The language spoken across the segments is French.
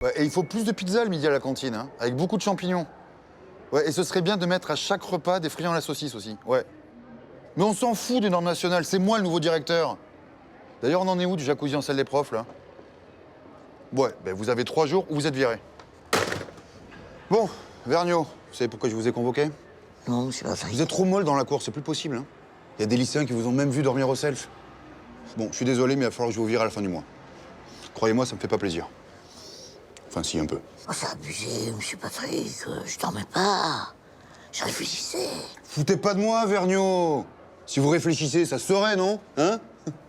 Ouais, et il faut plus de pizza le midi à la cantine, hein, avec beaucoup de champignons. Ouais, et ce serait bien de mettre à chaque repas des friands à la saucisse aussi, ouais. Mais on s'en fout des normes nationales, c'est moi le nouveau directeur. D'ailleurs, on en est où du jacuzzi en salle des profs, là? Ouais, ben vous avez 3 jours ou vous êtes viré. Bon, Vergniaud, vous savez pourquoi je vous ai convoqué? Non, monsieur Patrick. Vous êtes trop molle dans la cour, c'est plus possible, hein. Il y a des lycéens qui vous ont même vu dormir au self. Bon, je suis désolé, mais il va falloir que je vous vire à la fin du mois. Croyez-moi, ça me fait pas plaisir. Enfin, si, un peu. Oh, c'est abusé, monsieur Patrick. Je dormais pas. Je réfléchissais. Foutez pas de moi, Vergniaud. Si vous réfléchissez, ça se saurait, non? Hein?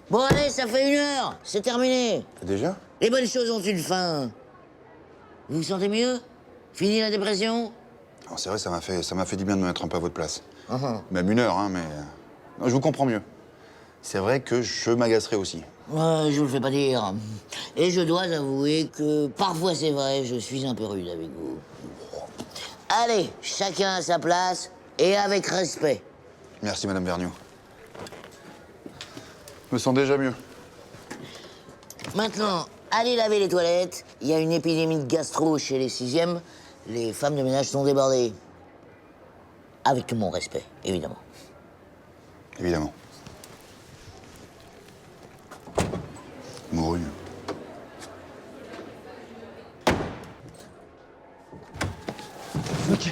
Bon, allez, ça fait 1 heure. C'est terminé. Déjà? Les bonnes choses ont une fin. Vous vous sentez mieux? Fini la dépression? Alors, c'est vrai, ça m'a fait du bien de me mettre un peu à votre place. Uh-huh. Même 1 heure, hein, mais... Non, je vous comprends mieux. C'est vrai que je m'agacerai aussi. Je vous le fais pas dire. Et je dois avouer que parfois c'est vrai, je suis un peu rude avec vous. Allez, chacun à sa place et avec respect. Merci, Madame Vergniaud. Je me sens déjà mieux. Maintenant, allez laver les toilettes. Il y a une épidémie de gastro chez les 6e. Les femmes de ménage sont débordées. Avec tout mon respect, évidemment. Évidemment. Mouru. Ok.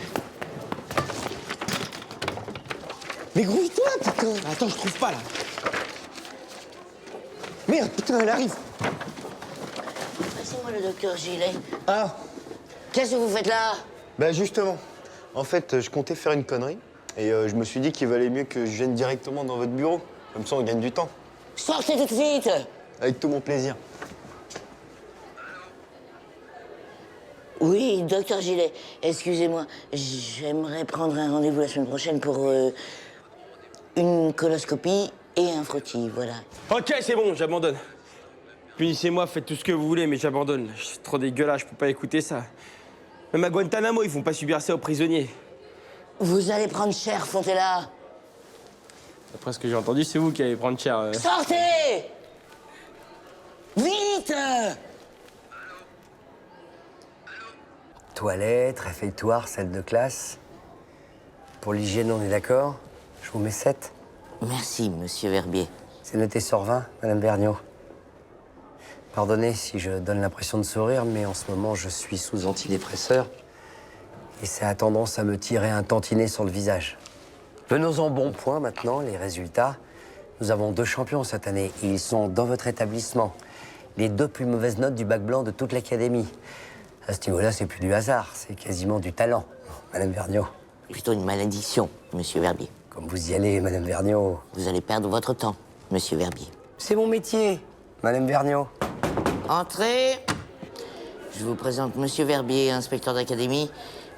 Mais grouille-toi, putain. Attends, je trouve pas, là. Merde, putain, elle arrive. Passez-moi le docteur Gilet. Ah, Qu'est-ce que vous faites là? bah justement. En fait, je comptais faire une connerie. Et je me suis dit qu'il valait mieux que je vienne directement dans votre bureau. Comme ça, on gagne du temps. Sortez tout de suite! Avec tout mon plaisir. Oui, docteur Gilet, excusez-moi, j'aimerais prendre un rendez-vous la semaine prochaine pour une coloscopie et un frottis, voilà. Ok, c'est bon, j'abandonne. Punissez-moi, faites tout ce que vous voulez, mais j'abandonne. C'est trop dégueulasse, je peux pas écouter ça. Même à Guantanamo, ils font pas subir ça aux prisonniers. Vous allez prendre cher, Fontella. Après ce que j'ai entendu, c'est vous qui allez prendre cher. Sortez! Vite! Toilette, réfectoire, salle de classe. Pour l'hygiène, on est d'accord? Je vous mets 7. Merci, monsieur Verbier. C'est noté sur 20, Madame Vergniaud. Pardonnez si je donne l'impression de sourire, mais en ce moment, je suis sous antidépresseur. Et ça a tendance à me tirer un tantinet sur le visage. Venons-en bon point maintenant, les résultats. Nous avons 2 champions cette année. Et ils sont dans votre établissement. Les 2 plus mauvaises notes du bac blanc de toute l'académie. À ce niveau-là, c'est plus du hasard, c'est quasiment du talent, Madame Vergniaud. Plutôt une malédiction, monsieur Verbier. Comme vous y allez, Madame Vergniaud. Vous allez perdre votre temps, monsieur Verbier. C'est mon métier, Madame Vergniaud. Entrez. Je vous présente monsieur Verbier, inspecteur d'académie.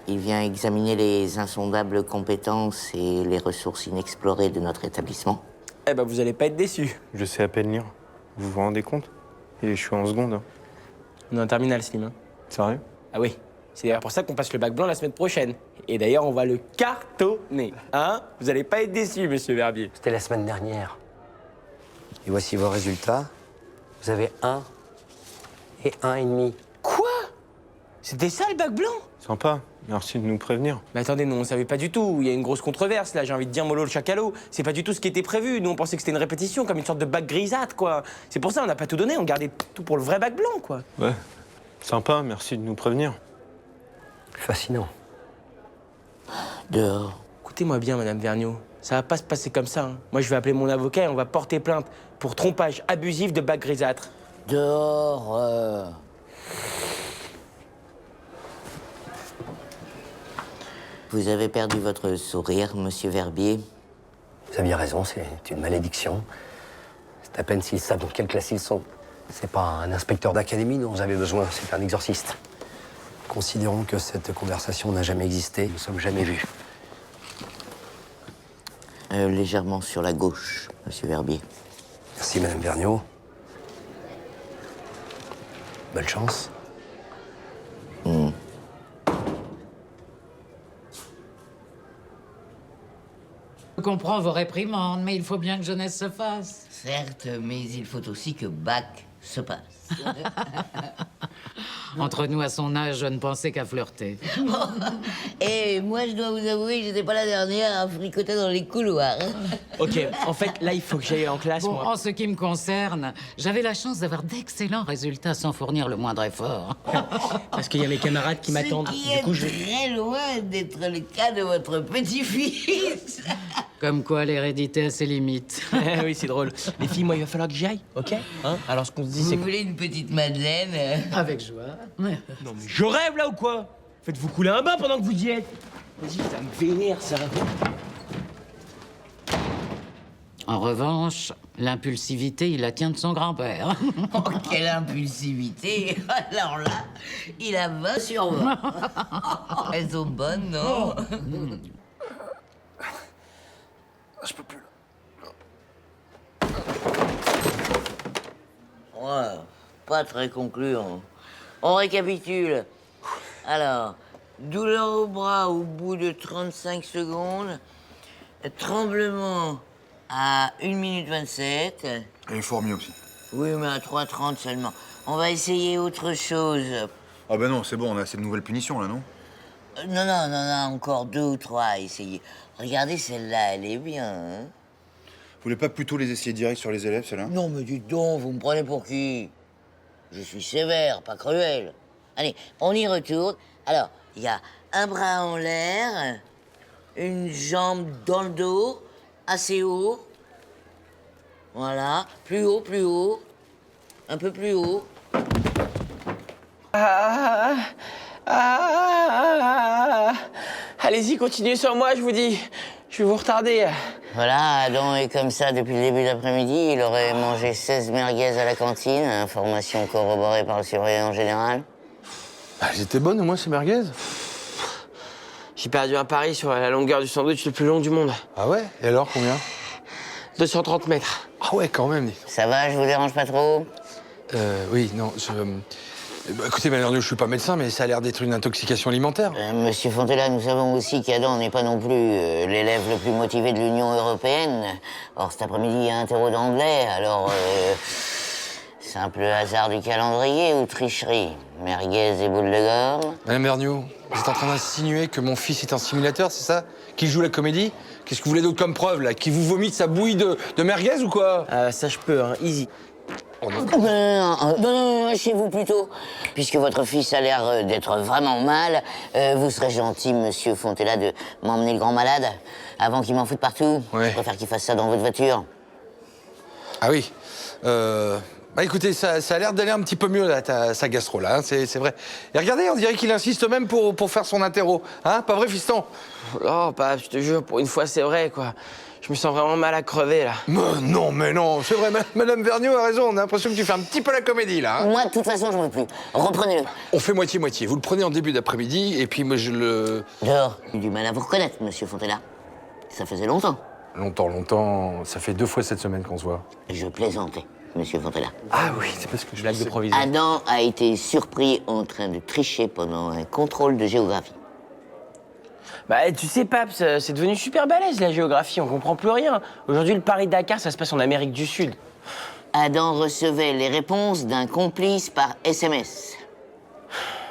Il vient examiner les insondables compétences et les ressources inexplorées de notre établissement. Eh ben, vous allez pas être déçus. Je sais à peine lire. Vous vous rendez compte? Et je suis en seconde. Hein. On est en terminale, Slim. Hein. Sérieux? Ah oui. C'est d'ailleurs pour ça qu'on passe le bac blanc la semaine prochaine. Et d'ailleurs, on va le cartonner. Hein? Vous allez pas être déçus, monsieur Verbier. C'était la semaine dernière. Et voici vos résultats. Vous avez 1 et 1,5. Quoi? C'était ça le bac blanc? Sympa. Merci de nous prévenir. Mais attendez, nous on savait pas du tout. Il y a une grosse controverse là, j'ai envie de dire mollo le chacalo. C'est pas du tout ce qui était prévu. Nous on pensait que c'était une répétition, comme une sorte de bac grisâtre quoi. C'est pour ça on n'a pas tout donné, on gardait tout pour le vrai bac blanc quoi. Ouais. Sympa, merci de nous prévenir. Fascinant. Dehors. Écoutez-moi bien, Madame Vergniaud. Ça va pas se passer comme ça. Hein. Moi je vais appeler mon avocat et on va porter plainte pour trompage abusif de bac grisâtre. Dehors. Vous avez perdu votre sourire, monsieur Verbier. Vous aviez raison, c'est une malédiction. C'est à peine s'ils savent dans quelle classe ils sont. C'est pas un inspecteur d'académie dont vous avez besoin, c'est un exorciste. Considérons que cette conversation n'a jamais existé, nous ne sommes jamais vus. Légèrement sur la gauche, monsieur Verbier. Merci, Madame Vergniaud. Bonne chance. Je comprends vos réprimandes, mais il faut bien que jeunesse se fasse. Certes, mais il faut aussi que Bach se passe. Entre nous, à son âge, je ne pensais qu'à flirter. Et moi, je dois vous avouer que j'étais pas la dernière à fricoter dans les couloirs. Ok, en fait, là, il faut que j'aille en classe, Bon, moi. en ce qui me concerne, j'avais la chance d'avoir d'excellents résultats sans fournir le moindre effort. Parce qu'il y a mes camarades qui m'attendent. Ce qui Du est coup, je... très loin d'être le cas de votre petit-fils. Comme quoi, l'hérédité a ses limites. oui, c'est drôle. Les filles, moi, il va falloir que j'y aille, ok hein? Alors, ce qu'on se dit, c'est Vous que... voulez une petite Madeleine Avec joie. Non, mais je rêve, là, ou quoi? Faites-vous couler un bain pendant que vous y êtes. Vas-y, ça me vénère, ça. En revanche, l'impulsivité, il la tient de son grand-père. Oh, quelle impulsivité. Alors là, il a 20 sur 20. Elles sont bonnes, non Je peux plus. Ouais, pas très concluant. On récapitule. Alors, douleur au bras au bout de 35 secondes. Tremblement à 1 minute 27. Et fourmi aussi. Oui, mais à 3,30 seulement. On va essayer autre chose. Ah ben non, c'est bon, on a assez de nouvelles punitions là, non? Non, non, non, non, encore 2 ou 3 à essayer. Regardez, celle-là, elle est bien, hein? Vous voulez pas plutôt les essayer direct sur les élèves, celle-là? Non, mais dites donc, vous me prenez pour qui? Je suis sévère, pas cruel. Allez, on y retourne. Alors, il y a un bras en l'air, une jambe dans le dos, assez haut. Voilà, plus haut, un peu plus haut. Allez-y, continuez sur moi, je vous dis. Je vais vous retarder. Voilà, Adam est comme ça depuis le début de l'après-midi. Il aurait mangé 16 merguez à la cantine, information corroborée par le surveillant général. Elles étaient bonnes au moins ces merguez? J'ai perdu un pari sur la longueur du sandwich le plus long du monde. Ah ouais? Et alors combien? 230 mètres. Ah ouais, quand même. Ça va, je vous dérange pas trop? Oui, non, bah, écoutez, Madame, je suis pas médecin, mais ça a l'air d'être une intoxication alimentaire. Monsieur Fontella, nous savons aussi qu'Adam n'est pas non plus l'élève le plus motivé de l'Union européenne. Or, cet après-midi, il y a un terreau d'anglais, alors... simple hasard du calendrier ou tricherie? Merguez et boules de gomme? Madame Vergniaud, vous êtes en train d'insinuer que mon fils est un simulateur, c'est ça? Qu'il joue la comédie? Qu'est-ce que vous voulez d'autre comme preuve, là? Qu'il vous vomite sa bouillie de merguez ou quoi? Ça, je peux, hein, easy. Non, chez vous plutôt. Puisque votre fils a l'air d'être vraiment mal, vous serez gentil, monsieur Fontella, de m'emmener le grand malade avant qu'il m'en foute partout. Ouais. Je préfère qu'il fasse ça dans votre voiture. Ah oui. Bah écoutez, ça a l'air d'aller un petit peu mieux, là, sa gastro, là, hein, c'est vrai. Et regardez, on dirait qu'il insiste même pour faire son interro. Hein, pas vrai, fiston? Oh, pas, je te jure, pour une fois, c'est vrai, quoi. Je me sens vraiment mal à crever, là. Mais non, c'est vrai, Madame Vergniaud a raison, on a l'impression que tu fais un petit peu la comédie, là. Hein. Moi, de toute façon, j'en veux plus. Reprenez-le. On fait moitié-moitié. Vous le prenez en début d'après-midi, et puis moi, je le... Dehors. J'ai du mal à vous reconnaître, monsieur Fontella. Ça faisait longtemps. Longtemps, ça fait 2 fois cette semaine qu'on se voit. Je plaisantais, monsieur Fontella. Ah oui, c'est parce que je Blague de provision. Adam a été surpris en train de tricher pendant un contrôle de géographie. Bah, tu sais, Paps, c'est devenu super balèze, la géographie, on comprend plus rien. Aujourd'hui, le Paris-Dakar, ça se passe en Amérique du Sud. Adam recevait les réponses d'un complice par SMS.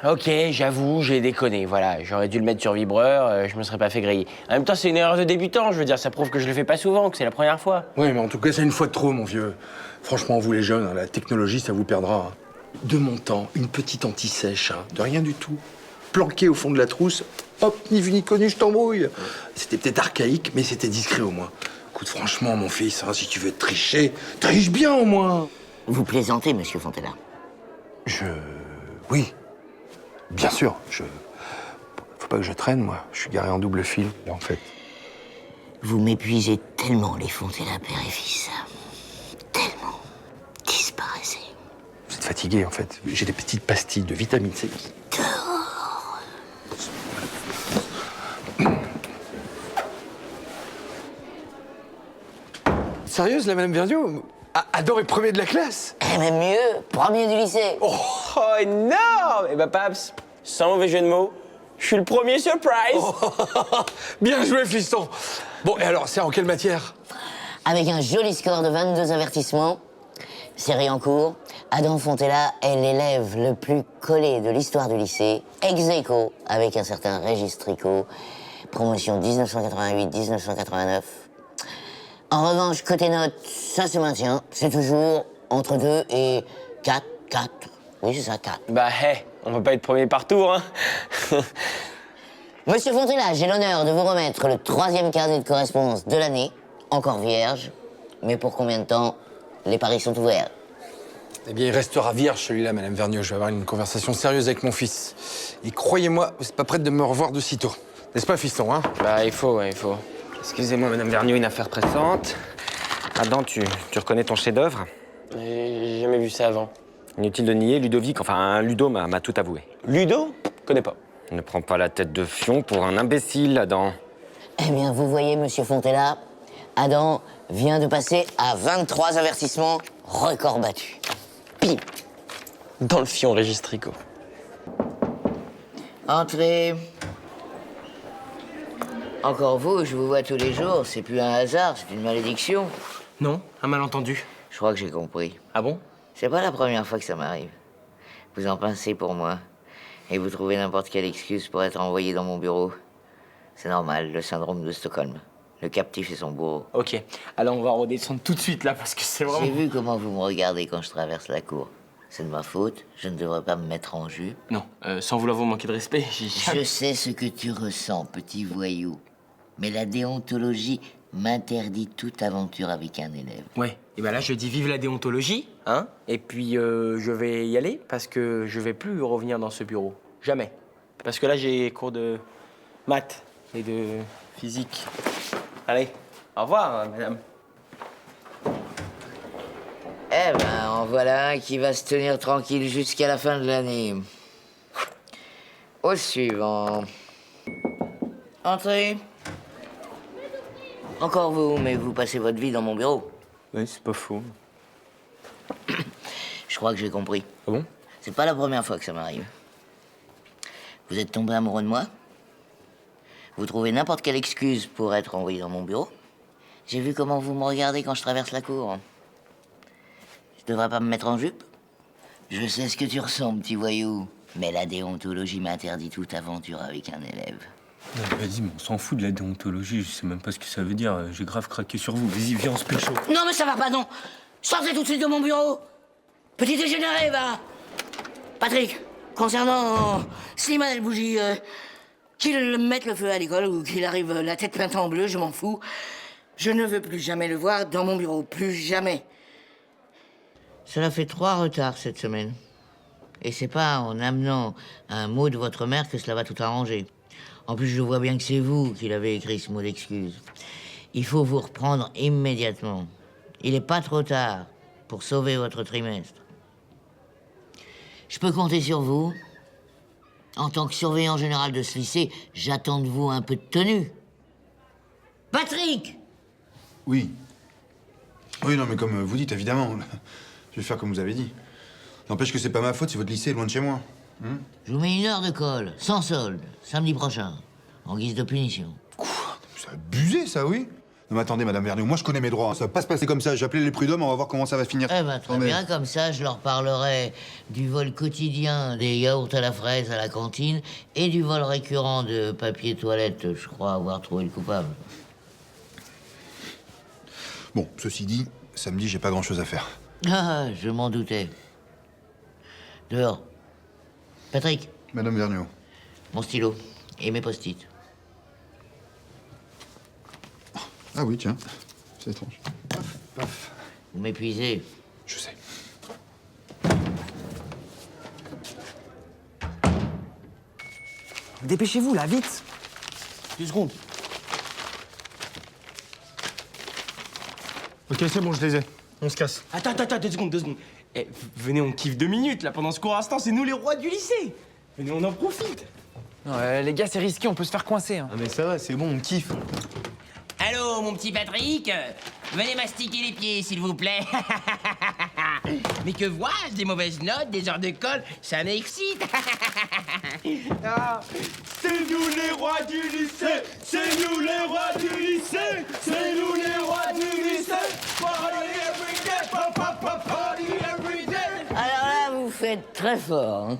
Ok, j'avoue, j'ai déconné, voilà. J'aurais dû le mettre sur vibreur, je me serais pas fait griller. En même temps, c'est une erreur de débutant, je veux dire, ça prouve que je le fais pas souvent, que c'est la première fois. Oui, mais en tout cas, c'est une fois de trop, mon vieux. Franchement, vous les jeunes, hein, la technologie, ça vous perdra. De mon temps, une petite anti-sèche, hein, de rien du tout. Planqué au fond de la trousse, hop, ni vu ni connu, je t'embrouille. C'était peut-être archaïque, mais c'était discret au moins. Écoute, franchement, mon fils, hein, si tu veux tricher, triche bien au moins. Vous plaisantez, monsieur Fontella. Oui, bien sûr, Faut pas que je traîne, moi. Je suis garé en double fil, là, en fait. Vous m'épuisez tellement, les Fontella, père et fils. Tellement. Disparaissez. Vous êtes fatigué, en fait. J'ai des petites pastilles de vitamine C. Sérieuse, la Madame Vergniaud? Adam est premier de la classe? Eh, même mieux, premier du lycée. Oh, énorme! Eh ben, Paps, sans mauvais jeu de mots, je suis le premier surprise! Bien joué, fiston. Bon, et alors, c'est en quelle matière? Avec un joli score de 22 avertissements, série en cours. Adam Fontella est l'élève le plus collé de l'histoire du lycée, ex aequo avec un certain Régis Tricot, promotion 1988-1989. En revanche, côté notes, ça se maintient. C'est toujours entre 2 et 4. Oui, c'est ça, 4. Bah, on peut pas être premier partout, hein. Monsieur Fontella, j'ai l'honneur de vous remettre le 3e carnet de correspondance de l'année, encore vierge. Mais pour combien de temps? Les paris sont ouverts. Eh bien, il restera vierge, celui-là, Madame Vergniaud. Je vais avoir une conversation sérieuse avec mon fils. Et croyez-moi, vous n'êtes pas prête de me revoir de sitôt. N'est-ce pas, fiston, hein? Bah, il faut. Excusez-moi, Madame Vergniaud, une affaire pressante. Adam, tu reconnais ton chef-d'œuvre? J'ai jamais vu ça avant. Inutile de nier, Ludovic, enfin, Ludo m'a tout avoué. Ludo? Connais pas. Ne prends pas la tête de fion pour un imbécile, Adam. Eh bien, vous voyez, monsieur Fontella, Adam vient de passer à 23 avertissements, record battu. Pim. Dans le fion, Régis Tricot. Entrez. Encore vous, je vous vois tous les jours, c'est plus un hasard, c'est une malédiction. Non, un malentendu. Je crois que j'ai compris. Ah bon? C'est pas la première fois que ça m'arrive. Vous en pincez pour moi, et vous trouvez n'importe quelle excuse pour être envoyé dans mon bureau. C'est normal, le syndrome de Stockholm. Le captif et son bourreau. Ok, alors on va redescendre tout de suite là, parce que c'est J'ai vraiment... vu comment vous me regardez quand je traverse la cour. C'est de ma faute, je ne devrais pas me mettre en jupe. Non, sans vouloir vous manquer de respect, Je sais ce que tu ressens, petit voyou. Mais la déontologie m'interdit toute aventure avec un élève. Ouais, et ben là je dis vive la déontologie, hein. Et puis je vais y aller parce que je vais plus revenir dans ce bureau. Jamais. Parce que là j'ai cours de maths et de physique. Allez, au revoir, madame. Eh ben, en voilà un qui va se tenir tranquille jusqu'à la fin de l'année. Au suivant. Entrez. Encore vous, mais vous passez votre vie dans mon bureau. Oui, c'est pas faux. Je crois que j'ai compris. Ah bon? C'est pas la première fois que ça m'arrive. Vous êtes tombé amoureux de moi? Vous trouvez n'importe quelle excuse pour être envoyé dans mon bureau? J'ai vu comment vous me regardez quand je traverse la cour. Je devrais pas me mettre en jupe? Je sais ce que tu ressens, petit voyou. Mais la déontologie m'interdit toute aventure avec un élève. Vas-y, mais on s'en fout de la déontologie, je sais même pas ce que ça veut dire. J'ai grave craqué sur vous. Vas-y, viens, on se pécho. Non, mais ça va pas, non! Sortez tout de suite de mon bureau! Petit dégénéré, va! Patrick, concernant Slimane El Bougie, qu'il mette le feu à l'école ou qu'il arrive la tête peinte en bleu, je m'en fous. Je ne veux plus jamais le voir dans mon bureau, plus jamais. Cela fait 3 retards cette semaine. Et c'est pas en amenant un mot de votre mère que cela va tout arranger. En plus, je vois bien que c'est vous qui l'avez écrit, ce mot d'excuse. Il faut vous reprendre immédiatement. Il n'est pas trop tard pour sauver votre trimestre. Je peux compter sur vous? En tant que surveillant général de ce lycée, j'attends de vous un peu de tenue. Patrick! Oui. Oui, non, mais comme vous dites, évidemment. Je vais faire comme vous avez dit. N'empêche que c'est pas ma faute si votre lycée est loin de chez moi. Je vous mets 1 heure de colle, sans solde, samedi prochain, en guise de punition. Quoi? C'est abusé, ça, oui? Non, mais attendez, Madame Vergniaud, moi je connais mes droits. Ça va pas se passer comme ça. J'ai appelé les prud'hommes, on va voir comment ça va finir. Eh ben, très bien, comme ça, je leur parlerai du vol quotidien des yaourts à la fraise à la cantine et du vol récurrent de papier toilette. Je crois avoir trouvé le coupable. Bon, ceci dit, samedi, j'ai pas grand-chose à faire. Ah, je m'en doutais. Dehors. Patrick, Madame Vergniaud. mon stylo et mes post-it. Ah oui, tiens. C'est étrange. Paf, paf. Vous m'épuisez. Je sais. Dépêchez-vous, là, vite. 2 secondes. Ok, c'est bon, je les ai. On se casse. Attends, 2 secondes. Eh, venez, on kiffe 2 minutes, là, pendant ce court instant, c'est nous les rois du lycée. Venez, on en profite. Non, les gars, c'est risqué, on peut se faire coincer. Hein. Ah, mais ça va, c'est bon, on kiffe. Allô, mon petit Patrick? Venez mastiquer les pieds, s'il vous plaît. Mais que vois-je? Des mauvaises notes, des heures de colle, ça m'excite. Ah, c'est nous les rois du lycée. C'est nous les rois du lycée. C'est nous les rois du lycée. Party every day, pop, pop, pop, party très fort. Hein.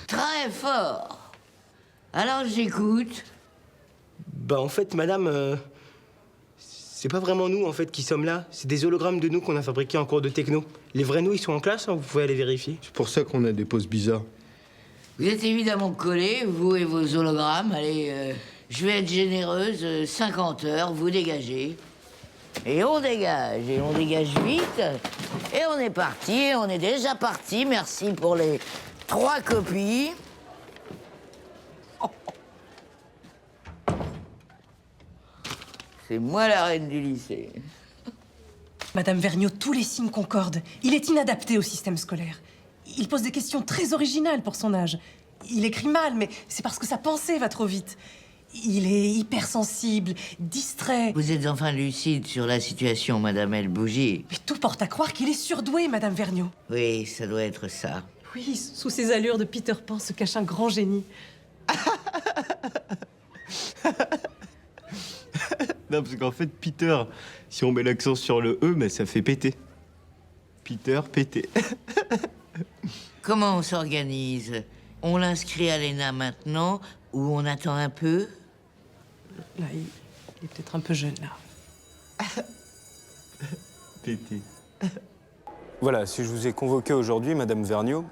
Très fort. Alors j'écoute. Bah en fait, madame, c'est pas vraiment nous en fait qui sommes là. C'est des hologrammes de nous qu'on a fabriqués en cours de techno. Les vrais nous, ils sont en classe, hein, vous pouvez aller vérifier. C'est pour ça qu'on a des poses bizarres. Vous êtes évidemment collés, vous et vos hologrammes. Allez, je vais être généreuse, 50 heures, vous dégagez. Et on dégage vite. Et on est parti, on est déjà parti. Merci pour les 3 copies. C'est moi la reine du lycée. Madame Vergniaud, tous les signes concordent. Il est inadapté au système scolaire. Il pose des questions très originales pour son âge. Il écrit mal, mais c'est parce que sa pensée va trop vite. Il est hypersensible, distrait. Vous êtes enfin lucide sur la situation, Madame Elbougie. Mais tout porte à croire qu'il est surdoué, Madame Vergniaud. Oui, ça doit être ça. Oui, sous ses allures de Peter Pan se cache un grand génie. Non, parce qu'en fait, Peter, si on met l'accent sur le E, mais ça fait péter. Peter, péter. Comment on s'organise? On l'inscrit à l'ENA maintenant ou on attend un peu? Là, il est peut-être un peu jeune, là. Péter. Voilà, si je vous ai convoqué aujourd'hui, Madame Vergniaud,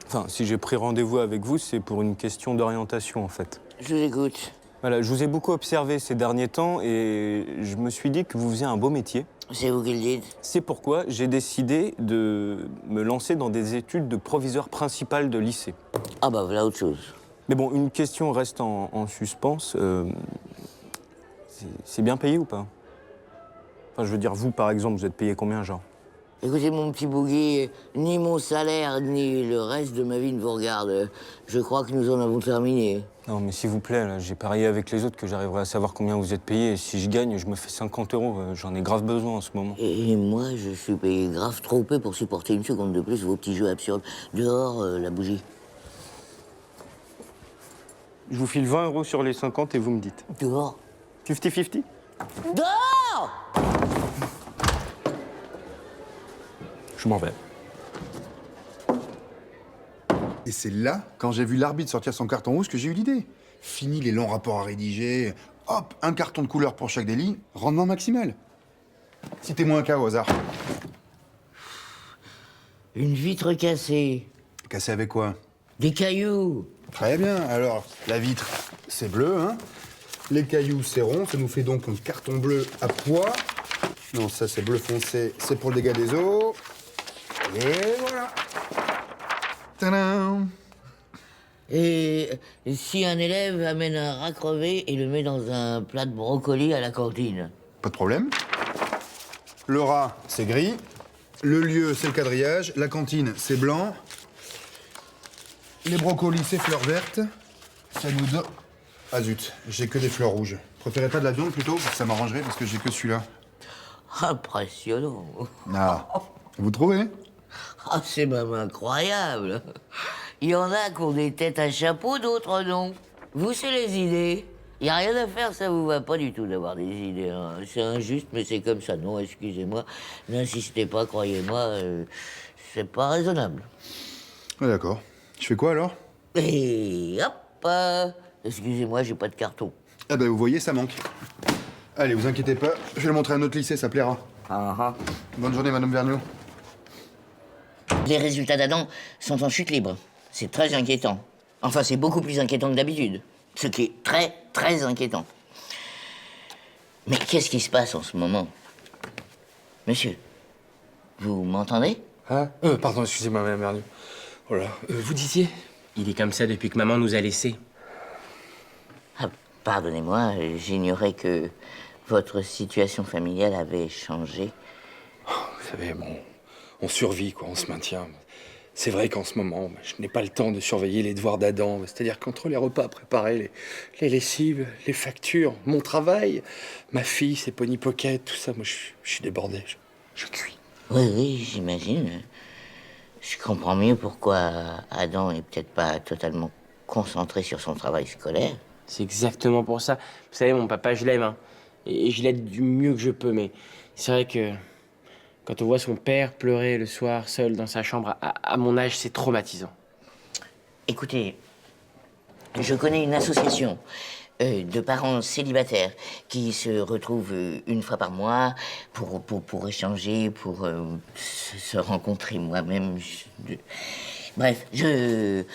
enfin, si j'ai pris rendez-vous avec vous, c'est pour une question d'orientation, en fait. Je vous écoute. Voilà, je vous ai beaucoup observé ces derniers temps et je me suis dit que vous faisiez un beau métier. C'est vous qui le dites? C'est pourquoi j'ai décidé de me lancer dans des études de proviseur principal de lycée. Ah bah voilà autre chose. Mais bon, une question reste en suspens. C'est bien payé ou pas? Enfin, je veux dire, vous, par exemple, vous êtes payé combien, genre? Écoutez, mon petit Bougui, ni mon salaire, ni le reste de ma vie ne vous regarde. Je crois que nous en avons terminé. Non, mais s'il vous plaît, là, j'ai parié avec les autres que j'arriverai à savoir combien vous êtes payé. Et si je gagne, je me fais 50 €. J'en ai grave besoin en ce moment. Et moi, je suis payé grave trop peu pour supporter une seconde de plus vos petits jeux absurdes. Dehors, la bougie. Je vous file 20 € sur les 50 et vous me dites. Dehors. 50-50? Dehors! Je m'en vais. Et c'est là, quand j'ai vu l'arbitre sortir son carton rouge, que j'ai eu l'idée. Fini les longs rapports à rédiger. Hop, un carton de couleur pour chaque des lignes. Rendement maximal. Citez-moi un cas au hasard. Une vitre cassée. Cassé avec quoi? Des cailloux. Très bien. Alors, la vitre, c'est bleu, hein. Les cailloux, c'est rond. Ça nous fait donc un carton bleu à pois. Non, ça, c'est bleu foncé. C'est pour le dégât des eaux. Et voilà. Tadam! Et si un élève amène un rat crevé et le met dans un plat de brocoli à la cantine? Pas de problème. Le rat, c'est gris. Le lieu, c'est le quadrillage. La cantine, c'est blanc. Les brocolis, c'est fleurs vertes. Ça nous donne... Ah zut, j'ai que des fleurs rouges. Préférez pas de la viande plutôt? Ça m'arrangerait parce que j'ai que celui-là. Impressionnant. Ah, vous trouvez? Ah, c'est même incroyable. Il y en a qui ont des têtes à chapeau, d'autres non. Vous, c'est les idées. Il n'y a rien à faire, ça vous va pas du tout d'avoir des idées. Hein. C'est injuste, mais c'est comme ça. Non, excusez-moi. N'insistez pas, croyez-moi. C'est pas raisonnable. Ah, d'accord. Je fais quoi alors? Et hop excusez-moi, j'ai pas de carton. Ah ben vous voyez, ça manque. Allez, vous inquiétez pas, je vais le montrer à notre lycée, ça plaira. Bonne journée, Madame Vergniaud. Les résultats d'Adam sont en chute libre. C'est très inquiétant. Enfin, c'est beaucoup plus inquiétant que d'habitude. Ce qui est très, très inquiétant. Mais qu'est-ce qui se passe en ce moment? Monsieur, vous m'entendez? Hein? Pardon, excusez-moi, Madame Vergniaud. Voilà. Vous disiez? Il est comme ça depuis que maman nous a laissés. Ah, pardonnez-moi, j'ignorais que votre situation familiale avait changé. Vous savez, bon, on survit, quoi, on se maintient. C'est vrai qu'en ce moment, je n'ai pas le temps de surveiller les devoirs d'Adam. C'est-à-dire qu'entre les repas préparés, les lessives, les factures, mon travail, ma fille, ses pony pocket, tout ça, moi, je suis débordé. Je cuis. Oui, j'imagine. Je comprends mieux pourquoi Adam est peut-être pas totalement concentré sur son travail scolaire. C'est exactement pour ça. Vous savez, mon papa, je l'aime, hein. Et je l'aide du mieux que je peux, mais c'est vrai que Quand on voit son père pleurer le soir, seul dans sa chambre, à mon âge, c'est traumatisant. Écoutez, je connais une association de parents célibataires qui se retrouvent une fois par mois pour échanger, pour se rencontrer moi-même. Bref, les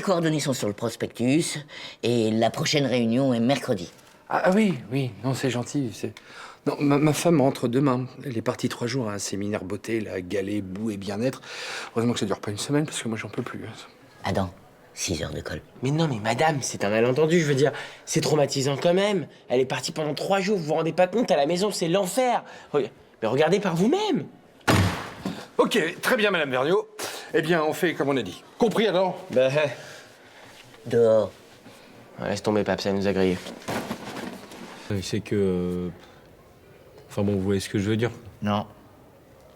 coordonnées sont sur le prospectus et la prochaine réunion est mercredi. Ah oui, non, c'est gentil. Non, ma femme rentre demain. Elle est partie 3 jours à un séminaire beauté, là, galet, boue et bien-être. Heureusement que ça dure pas une semaine, parce que moi, j'en peux plus. Adam, 6 heures de colle. Mais non, mais madame, c'est un malentendu, je veux dire, c'est traumatisant quand même. Elle est partie pendant 3 jours, vous vous rendez pas compte, à la maison, c'est l'enfer. Mais regardez par vous-même. Ok, très bien, Madame Vergniaud. Eh bien, on fait comme on a dit. Compris, alors? Dehors. Laisse tomber, Pape, ça nous a grillés. C'est que... Enfin bon, vous voyez ce que je veux dire? Non.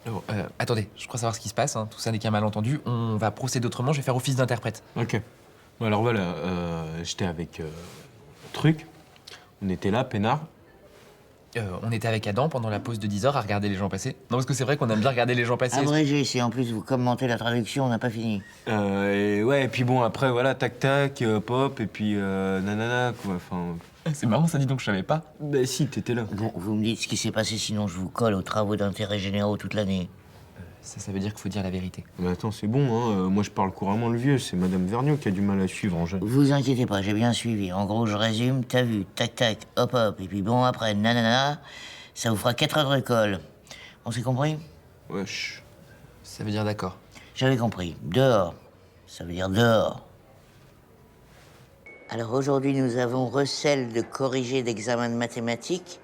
Oh, attendez, je crois savoir ce qui se passe, hein. Tout ça n'est qu'un malentendu. On va procéder autrement, je vais faire office d'interprète. Ok. Bon, alors voilà, j'étais avec Truc. On était là, peinard. On était avec Adam pendant la pause de 10 heures à regarder les gens passer. Non, parce que c'est vrai qu'on aime bien regarder les gens passer. Abrégé, si en plus vous commentez la traduction, on n'a pas fini. Et puis bon, après, voilà, tac-tac, pop, et puis nanana, quoi, enfin... C'est marrant, ça dit donc, je savais pas. Bah si, t'étais là. Bon, vous me dites ce qui s'est passé, sinon je vous colle aux travaux d'intérêt généraux toute l'année. Ça veut dire qu'il faut dire la vérité. Mais attends, c'est bon, hein. Moi je parle couramment le vieux, c'est Madame Vergniaud qui a du mal à suivre en jeune. Vous inquiétez pas, j'ai bien suivi. En gros, je résume, t'as vu, tac-tac, hop-hop, et puis bon, après, nanana, ça vous fera 4 heures de colle. On s'est compris? Wesh. Ça veut dire d'accord. J'avais compris. Dehors. Ça veut dire dehors. Alors aujourd'hui, nous avons recel de corrigé d'examen de mathématiques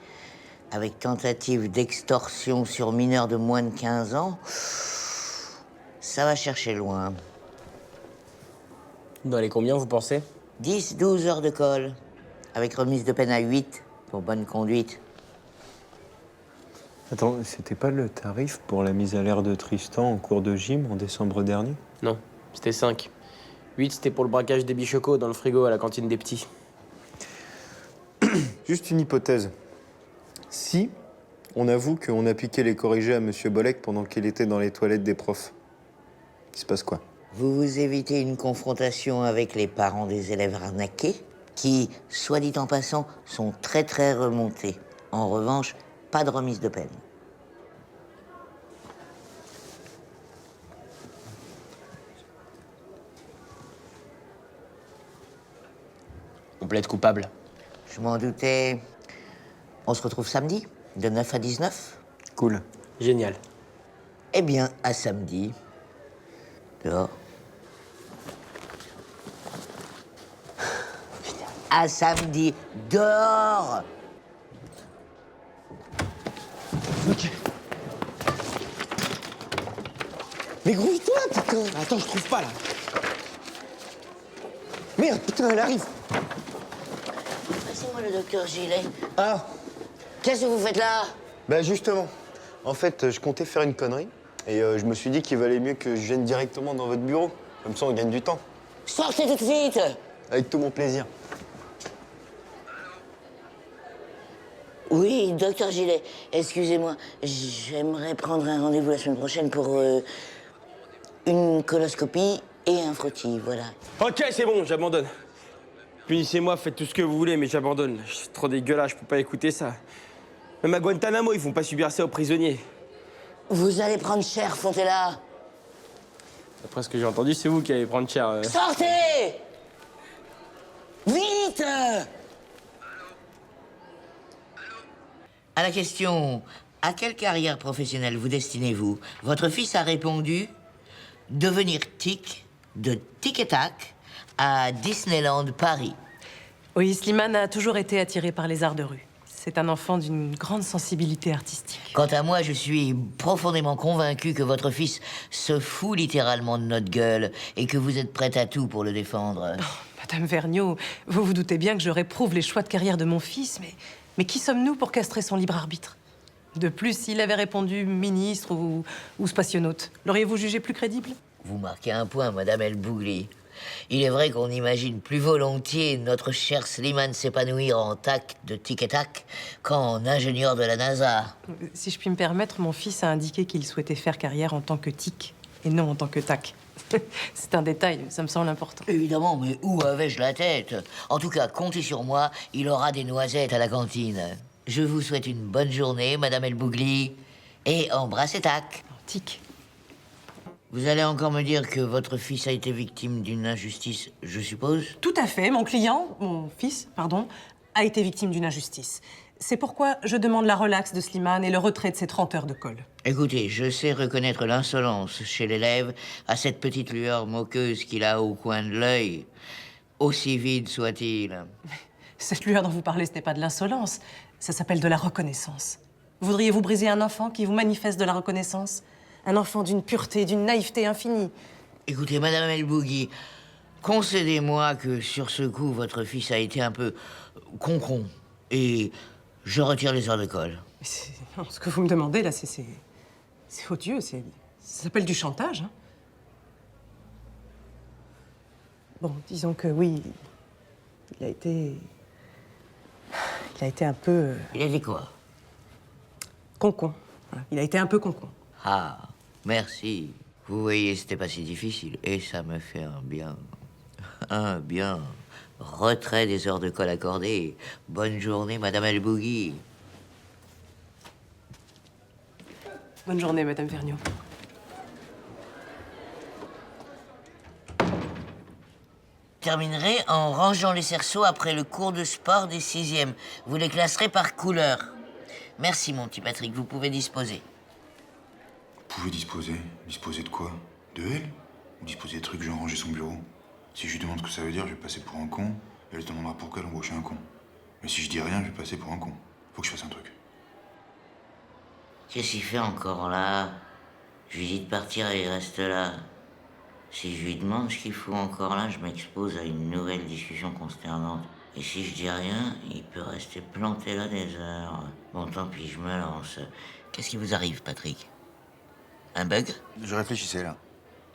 avec tentative d'extorsion sur mineur de moins de 15 ans. Ça va chercher loin. Dans les combien, vous pensez? 10-12 heures de colle, avec remise de peine à 8 pour bonne conduite. Attends, c'était pas le tarif pour la mise à l'air de Tristan en cours de gym en décembre dernier? Non, c'était 5. 8, c'était pour le braquage des bichocos dans le frigo à la cantine des petits. Juste une hypothèse. Si on avoue qu'on a piqué les corrigés à Monsieur Bolek pendant qu'il était dans les toilettes des profs, il se passe quoi? Vous vous évitez une confrontation avec les parents des élèves arnaqués, qui, soit dit en passant, sont très très remontés. En revanche, pas de remise de peine. On plaide coupable. Je m'en doutais. On se retrouve samedi, de 9 à 19. Cool. Génial. Eh bien, à samedi. Dehors. À samedi, dehors. Ok. Mais grouille-toi, putain. Attends, je trouve pas, là. Merde, putain, elle arrive. Passez-moi le docteur Gilet. Ah, Qu'est-ce que vous faites là? bah justement. En fait, je comptais faire une connerie. Et je me suis dit qu'il valait mieux que je vienne directement dans votre bureau. Comme ça, on gagne du temps. Sortez tout de suite. Avec tout mon plaisir. Oui, docteur Gilet, excusez-moi. J'aimerais prendre un rendez-vous la semaine prochaine pour une coloscopie et un frottis, voilà. Ok, c'est bon, j'abandonne. Punissez-moi, faites tout ce que vous voulez, mais j'abandonne. C'est trop dégueulasse, je peux pas écouter ça. Même à Guantanamo, ils font pas subir ça aux prisonniers. Vous allez prendre cher, Fontella. Après ce que j'ai entendu, c'est vous qui allez prendre cher. Sortez! Vite! À la question « À quelle carrière professionnelle vous destinez-vous ?» Votre fils a répondu « Devenir tic de Tic et Tac à Disneyland Paris. » Oui, Slimane a toujours été attiré par les arts de rue. C'est un enfant d'une grande sensibilité artistique. Quant à moi, je suis profondément convaincu que votre fils se fout littéralement de notre gueule et que vous êtes prête à tout pour le défendre. Oh, Madame Vergniaud, vous vous doutez bien que je réprouve les choix de carrière de mon fils, mais qui sommes-nous pour castrer son libre arbitre? De plus, s'il avait répondu ministre ou spationaute, l'auriez-vous jugé plus crédible? Vous marquez un point, Madame El Bougli. Il est vrai qu'on imagine plus volontiers notre cher Slimane s'épanouir en tac de tic et tac qu'en ingénieur de la NASA. Si je puis me permettre, mon fils a indiqué qu'il souhaitait faire carrière en tant que tic et non en tant que tac. C'est un détail, ça me semble important. Évidemment, mais où avais-je la tête? En tout cas, comptez sur moi, il aura des noisettes à la cantine. Je vous souhaite une bonne journée, Madame El Bougli, et embrassez tac. Tic. Vous allez encore me dire que votre fils a été victime d'une injustice, je suppose? Tout à fait, mon fils, a été victime d'une injustice. C'est pourquoi je demande la relaxe de Slimane et le retrait de ses 30 heures de colle. Écoutez, je sais reconnaître l'insolence chez l'élève à cette petite lueur moqueuse qu'il a au coin de l'œil, aussi vide soit-il. Cette lueur dont vous parlez, ce n'est pas de l'insolence, ça s'appelle de la reconnaissance. Voudriez-vous briser un enfant qui vous manifeste de la reconnaissance? Un enfant d'une pureté, d'une naïveté infinie. Écoutez, Madame El Bougli, concédez-moi que sur ce coup, votre fils a été un peu concon. Et je retire les heures de colle. Non, ce que vous me demandez, là, c'est odieux, ça s'appelle du chantage. Hein. Bon, disons que oui, il a été un peu... Il a dit quoi? Concon. Voilà. Il a été un peu concon. Ah, merci. Vous voyez, c'était pas si difficile. Et ça me fait un bien. Un bien. Retrait des heures de colle accordées. Bonne journée, Madame El Bougli. Bonne journée, Madame Vergniaud. Terminerai en rangeant les cerceaux après le cours de sport des 6e. Vous les classerez par couleur. Merci, mon petit Patrick. Vous pouvez disposer. Vous pouvez disposer? Disposer de quoi? De elle? Ou disposer des trucs, genre ranger son bureau? Si je lui demande ce que ça veut dire, je vais passer pour un con. Elle se demandera pourquoi elle a embauché un con. Mais si je dis rien, je vais passer pour un con. Faut que je fasse un truc. Qu'est-ce qu'il fait encore là? Je lui dis de partir et il reste là. Si je lui demande ce qu'il fout encore là, je m'expose à une nouvelle discussion consternante. Et si je dis rien, il peut rester planté là des heures. Bon, tant pis, je me lance. Qu'est-ce qui vous arrive, Patrick? Un bug? Je réfléchissais, là.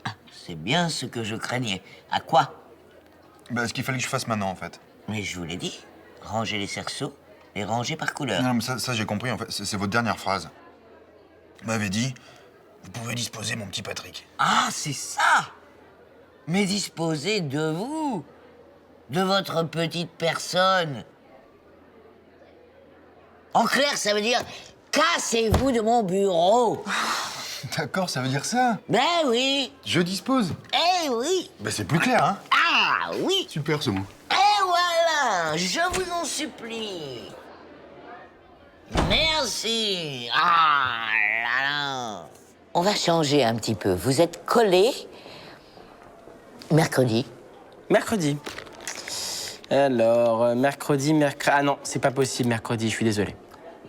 Ah, c'est bien ce que je craignais. À quoi? Bah, ce qu'il fallait que je fasse maintenant, en fait. Mais je vous l'ai dit. Ranger les cerceaux et ranger par couleur. Non, mais ça j'ai compris, en fait. C'est votre dernière phrase. Vous m'avez dit, vous pouvez disposer, mon petit Patrick. Ah, c'est ça! Mais disposez de vous, de votre petite personne. En clair, ça veut dire cassez-vous de mon bureau. D'accord, ça veut dire ça? Ben oui. Je dispose. Eh oui. Bah, c'est plus clair, hein? Ah oui. Super, ce mot. Et voilà, je vous en supplie. Merci. Ah là là. On va changer un petit peu. Vous êtes collés mercredi. Mercredi. Alors, mercredi... Ah non, c'est pas possible mercredi, je suis désolé.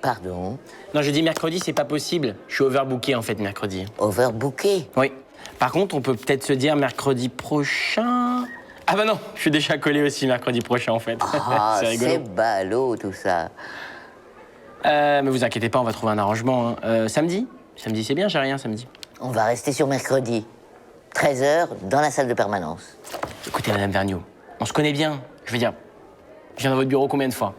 Pardon? Non, je dis mercredi, c'est pas possible. Je suis overbooké, en fait, mercredi. Overbooké? Oui. Par contre, on peut peut-être se dire mercredi prochain... Ah bah non, je suis déjà collé aussi mercredi prochain, en fait. Ah, c'est rigolo. c'est ballot, tout ça. Mais vous inquiétez pas, on va trouver un arrangement. Hein. Samedi? Samedi, c'est bien, j'ai rien samedi. On va rester sur mercredi. 13h, dans la salle de permanence. Écoutez, Madame Vergniaud, on se connaît bien. Je veux dire, je viens dans votre bureau combien de fois?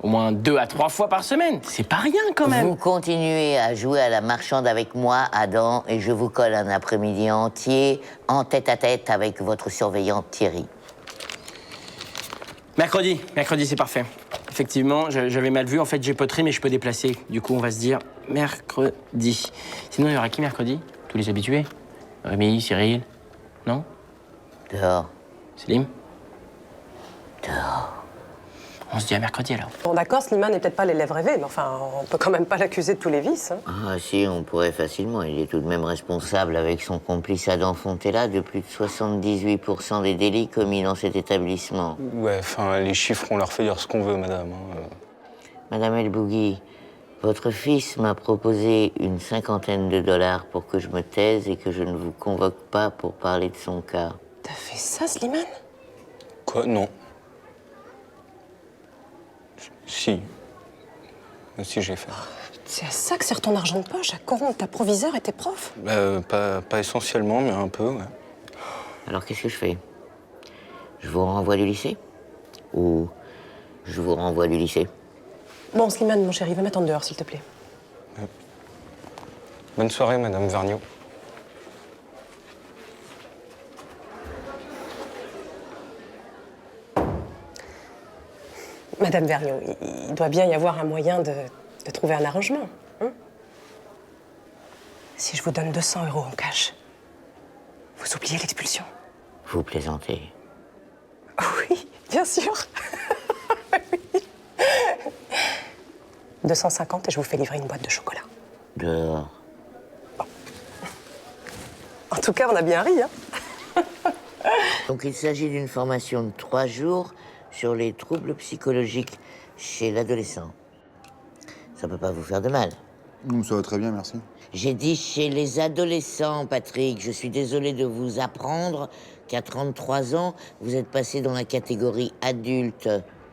Au moins 2 à 3 fois par semaine. C'est pas rien, quand même. Vous continuez à jouer à la marchande avec moi, Adam, et je vous colle un après-midi entier en tête-à-tête avec votre surveillant Thierry. Mercredi, c'est parfait. Effectivement, j'avais mal vu. En fait, j'ai poterie, mais je peux déplacer. Du coup, on va se dire mercredi. Sinon, il y aura qui mercredi? Tous les habitués? Rémi, Cyril? Non? Dehors. Selim? Dehors. On se dit à mercredi, alors. Bon, d'accord, Slimane n'est peut-être pas l'élève rêvé, mais enfin, on peut quand même pas l'accuser de tous les vices. Hein. Ah si, on pourrait facilement. Il est tout de même responsable avec son complice Adam Fontella de plus de 78% des délits commis dans cet établissement. Ouais, enfin, les chiffres, on leur fait dire ce qu'on veut, madame. Madame El Bougli, votre fils m'a proposé une $50 pour que je me taise et que je ne vous convoque pas pour parler de son cas. T'as fait ça, Slimane? Quoi? Non. Si. Si, j'ai fait. C'est à ça que sert ton argent de poche, à corrompre ta proviseur et tes profs? Pas essentiellement, mais un peu, ouais. Alors qu'est-ce que je fais? Je vous renvoie du lycée? Ou je vous renvoie du lycée? Bon, Slimane, mon chéri, va m'attendre dehors, s'il te plaît. Bonne soirée, Madame Vergniaud. Madame Vergniaud, il doit bien y avoir un moyen de trouver un arrangement. Hein? Si je vous donne 200 € en cash, vous oubliez l'expulsion? Vous plaisantez. Oui, bien sûr. Oui. 250 et je vous fais livrer une boîte de chocolat. Dehors. En tout cas, on a bien ri, hein? Donc il s'agit d'une formation de 3 jours sur les troubles psychologiques chez l'adolescent. Ça peut pas vous faire de mal. Ça va très bien, merci. J'ai dit chez les adolescents, Patrick. Je suis désolé de vous apprendre qu'à 33 ans, vous êtes passé dans la catégorie adulte.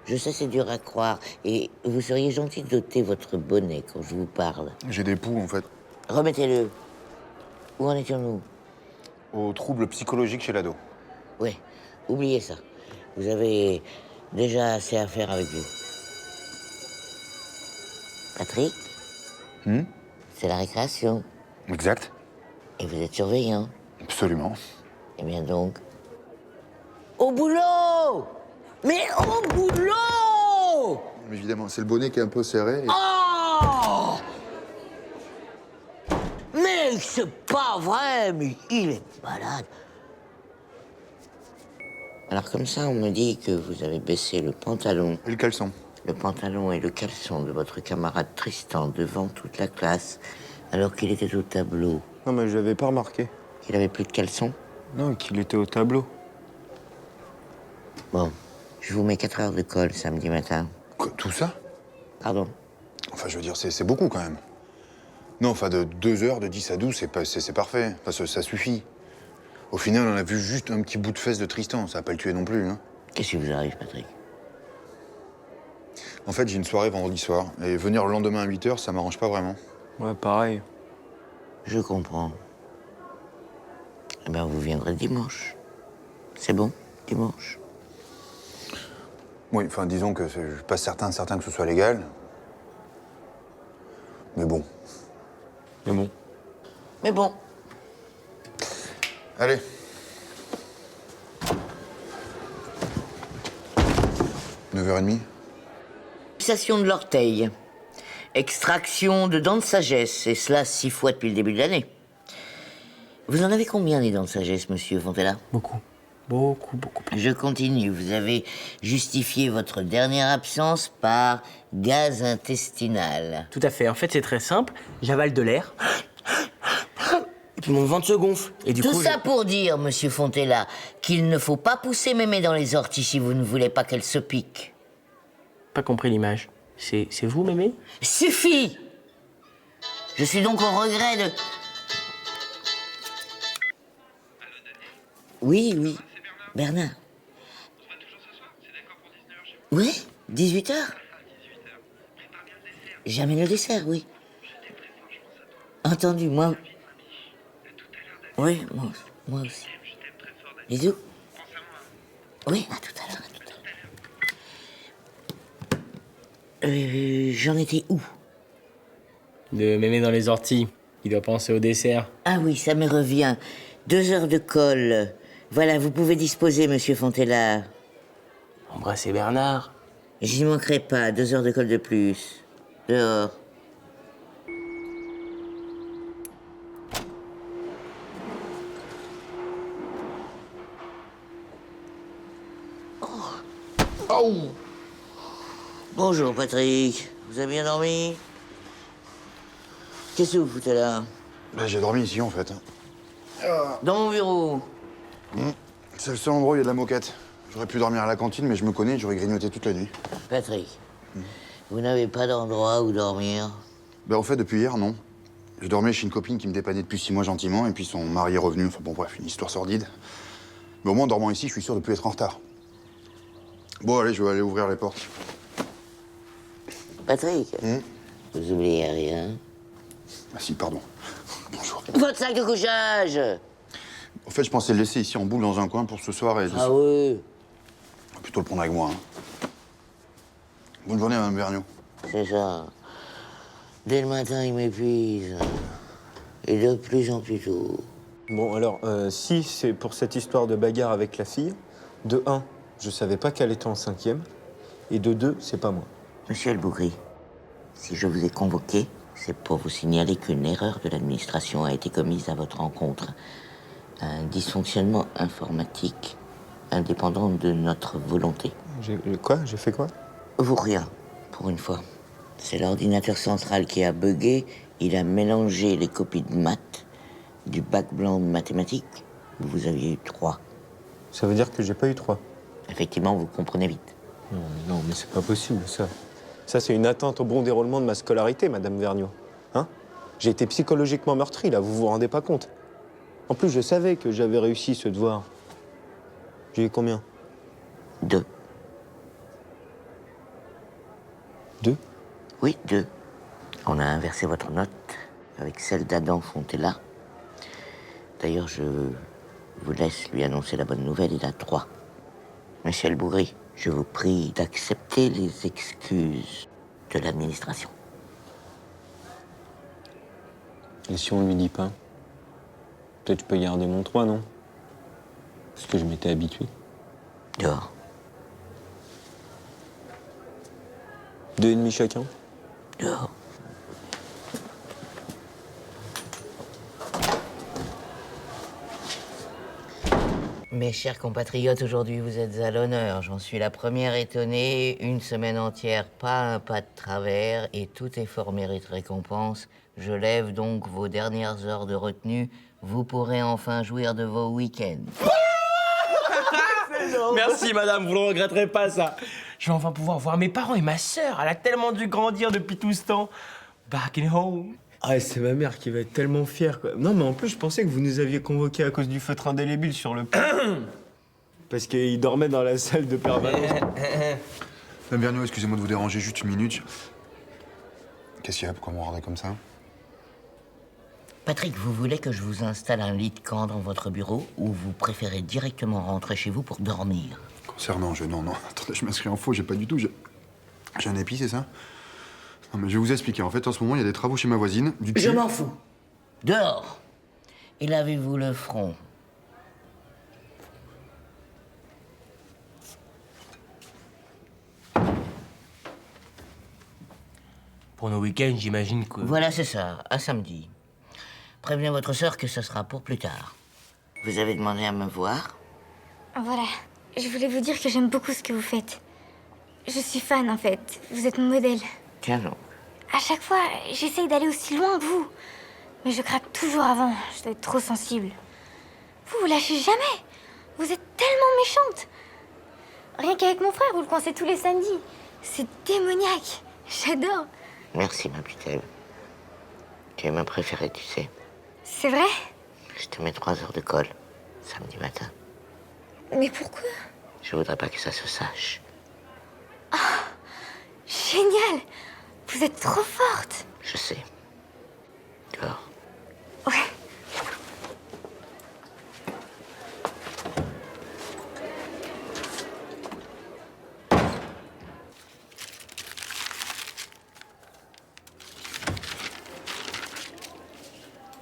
Je sais, c'est dur à croire. Et vous seriez gentil d'ôter votre bonnet quand je vous parle. J'ai des poux, en fait. Remettez-le. Où en étions-nous? Aux troubles psychologiques chez l'ado. Oui, oubliez ça. Vous avez déjà assez à faire avec vous. Patrick? C'est la récréation. Exact. Et vous êtes surveillant. Absolument. Eh bien donc... Au boulot! Mais au boulot! Évidemment, c'est le bonnet qui est un peu serré. Oh! Mais c'est pas vrai, mais il est malade. Alors comme ça, on me dit que vous avez baissé le pantalon. Et le caleçon. Le pantalon et le caleçon de votre camarade Tristan devant toute la classe, alors qu'il était au tableau. Non, mais je l'avais pas remarqué. Qu'il avait plus de caleçon? Non, qu'il était au tableau. Bon, je vous mets 4 heures de colle samedi matin. Quoi, tout ça? Pardon? Enfin, je veux dire, c'est beaucoup quand même. Non, enfin, de 2 heures, de 10 à 12, c'est parfait. Enfin, ça suffit. Au final, on a vu juste un petit bout de fesse de Tristan. Ça va pas le tuer non plus, hein. Qu'est-ce qui vous arrive, Patrick? En fait, j'ai une soirée vendredi soir. Et venir le lendemain à 8 heures, ça m'arrange pas vraiment. Ouais, pareil. Je comprends. Eh bien, vous viendrez dimanche. C'est bon, dimanche? Oui, enfin, disons que je suis pas certain que ce soit légal. Mais bon. Mais bon. Mais bon. Allez. « 9h30 » Fixation de l'orteil. Extraction de dents de sagesse, et cela 6 fois depuis le début de l'année. Vous en avez combien des dents de sagesse, monsieur Fontella? Beaucoup. Beaucoup. Je continue. Vous avez justifié votre dernière absence par gaz intestinal. Tout à fait. En fait, c'est très simple. J'avale de l'air. Et puis mon ventre se gonfle. Et du Tout coup, ça pour dire, monsieur Fontella, qu'il ne faut pas pousser mémé dans les orties si vous ne voulez pas qu'elle se pique. Pas compris l'image. C'est vous, mémé? Suffit! Je suis donc au regret de... Oui. Bernard. Oui, 18h. J'amène le dessert, oui. Entendu, moi... Oui, moi aussi. Bisous. Oui, à tout à l'heure, J'en étais où? De mémé dans les orties. Il doit penser au dessert. Ah oui, ça me revient. 2 heures de colle. Voilà, vous pouvez disposer, monsieur Fontella. Embrassez Bernard. J'y manquerai pas, 2 heures de colle de plus. Dehors. Oh. Bonjour, Patrick. Vous avez bien dormi? Qu'est-ce que vous foutez là? J'ai dormi ici, en fait. Dans mon bureau. C'est le seul endroit où il y a de la moquette. J'aurais pu dormir à la cantine, mais je me connais, j'aurais grignoté toute la nuit. Patrick, vous n'avez pas d'endroit où dormir? En fait, depuis hier, non. Je dormais chez une copine qui me dépannait depuis 6 mois gentiment, et puis son mari est revenu. Enfin bon, bref, une histoire sordide. Mais au moins, en dormant ici, je suis sûr de ne plus être en retard. Bon, allez, je vais aller ouvrir les portes. Patrick, vous oubliez rien? Ah si, pardon. Bonjour. Votre sac de couchage! En fait, je pensais le laisser ici en boule dans un coin pour ce soir et... Ah oui. va plutôt le prendre avec moi. Hein. Bonne journée, Madame Vergniaud. C'est ça. Dès le matin, il m'épuise. Et de plus en plus tôt. Bon, alors, si c'est pour cette histoire de bagarre avec la fille, de 1, je savais pas qu'elle était en 5e, et de 2, c'est pas moi. Monsieur El Bougri, si je vous ai convoqué, c'est pour vous signaler qu'une erreur de l'administration a été commise à votre rencontre. Un dysfonctionnement informatique indépendant de notre volonté. Quoi? J'ai fait quoi? Vous rien, pour une fois. C'est l'ordinateur central qui a bugué. Il a mélangé les copies de maths du bac blanc de mathématiques. Vous aviez eu 3. Ça veut dire que j'ai pas eu 3. Effectivement, vous comprenez vite. Non, mais c'est pas possible, ça. Ça, c'est une atteinte au bon déroulement de ma scolarité, Madame Vergniaud. Hein? J'ai été psychologiquement meurtri, là, vous vous rendez pas compte. En plus, je savais que j'avais réussi ce devoir. J'ai eu combien? 2. 2? Oui, 2. On a inversé votre note avec celle d'Adam Fontella. D'ailleurs, je vous laisse lui annoncer la bonne nouvelle, il a 3. Monsieur El Bougri, je vous prie d'accepter les excuses de l'administration. Et si on lui dit pas? Peut-être je peux garder mon 3, non? Parce que je m'étais habitué. Dehors. 2,5 chacun? Dehors. Mes chers compatriotes, aujourd'hui vous êtes à l'honneur. J'en suis la première étonnée. Une semaine entière, pas un pas de travers, et tout effort mérite récompense. Je lève donc vos dernières heures de retenue. Vous pourrez enfin jouir de vos week-ends. Merci, madame, vous ne regretterez pas, ça. Je vais enfin pouvoir voir mes parents et ma sœur. Elle a tellement dû grandir depuis tout ce temps. Back in home. Ah, c'est ma mère qui va être tellement fière, quoi. Non, mais en plus, je pensais que vous nous aviez convoqués à cause du feutre indélébile sur le pont. Parce qu'il dormait dans la salle de permanence. Madame Vergniaud, excusez-moi de vous déranger juste une minute. Qu'est-ce qu'il y a? Pourquoi vous regardez comme ça? Patrick, vous voulez que je vous installe un lit de camp dans votre bureau ou vous préférez directement rentrer chez vous pour dormir? Concernant, non. Attendez, je m'inscris en faux, j'ai pas du tout. J'ai un épi, c'est ça? Non, mais je vais vous expliquer. En fait, en ce moment, il y a des travaux chez ma voisine. Je m'en fous. Dehors. Et lavez-vous le front. Pour nos week-ends, j'imagine que... Voilà, c'est ça. À samedi. Prévenez votre sœur que ce sera pour plus tard. Vous avez demandé à me voir? Voilà. Je voulais vous dire que j'aime beaucoup ce que vous faites. Je suis fan, en fait. Vous êtes mon modèle. Tiens donc. À chaque fois, j'essaye d'aller aussi loin que vous. Mais je craque toujours avant. Je dois être trop sensible. Vous lâchez jamais. Vous êtes tellement méchante. Rien qu'avec mon frère, vous le coincez tous les samedis. C'est démoniaque. J'adore. Merci, ma petite Ève. Tu es ma préférée, tu sais. C'est vrai? Je te mets 3 heures de colle, samedi matin. Mais pourquoi? Je voudrais pas que ça se sache. Génial. Vous êtes trop forte. Je sais. Dehors. Ouais.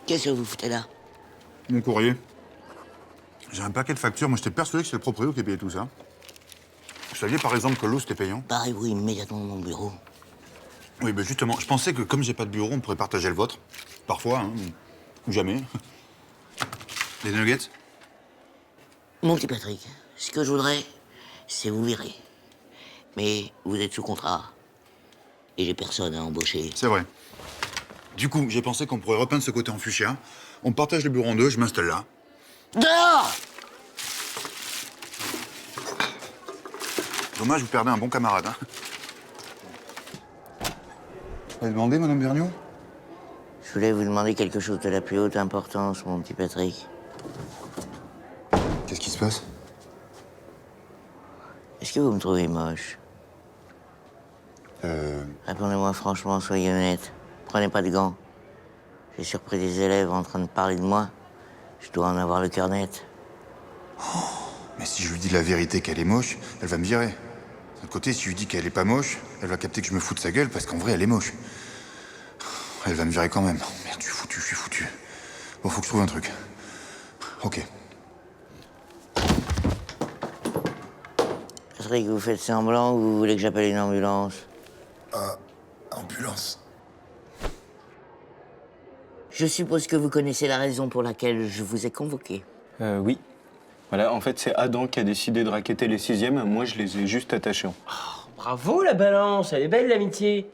Qu'est-ce que vous foutez là? Mon courrier. J'ai un paquet de factures. Moi, j'étais persuadé que c'était le proprio qui payait tout ça. Vous saviez, par exemple, que l'eau, c'était payant? Barrez-vous immédiatement de mon bureau. Oui, ben justement, je pensais que comme j'ai pas de bureau, on pourrait partager le vôtre. Parfois, hein, ou jamais. Des nuggets? Mon petit Patrick, ce que je voudrais, c'est vous virer. Mais vous êtes sous contrat. Et j'ai personne à embaucher. C'est vrai. Du coup, j'ai pensé qu'on pourrait repeindre ce côté en fuchsia. On partage le bureau en 2, je m'installe là. Dehors! Dommage, vous perdez un bon camarade. Hein. Vous avez demandé, Madame Vergniaud? Je voulais vous demander quelque chose de la plus haute importance, mon petit Patrick. Qu'est-ce qui se passe? Est-ce que vous me trouvez moche? Répondez-moi franchement, soyez honnête. Prenez pas de gants. J'ai surpris des élèves en train de parler de moi. Je dois en avoir le cœur net. Mais si je lui dis la vérité qu'elle est moche, elle va me virer. De l'autre côté, si je lui dis qu'elle est pas moche, elle va capter que je me fous de sa gueule parce qu'en vrai, elle est moche. Elle va me virer quand même. Oh, merde, je suis foutu. Bon, faut que je trouve un truc. Ok. Patrick, vous faites semblant ou vous voulez que j'appelle une ambulance? Ambulance. Je suppose que vous connaissez la raison pour laquelle je vous ai convoqué. Oui. Voilà, en fait, c'est Adam qui a décidé de racketter les 6e. Moi, je les ai juste attachés. Bravo la balance, elle est belle l'amitié.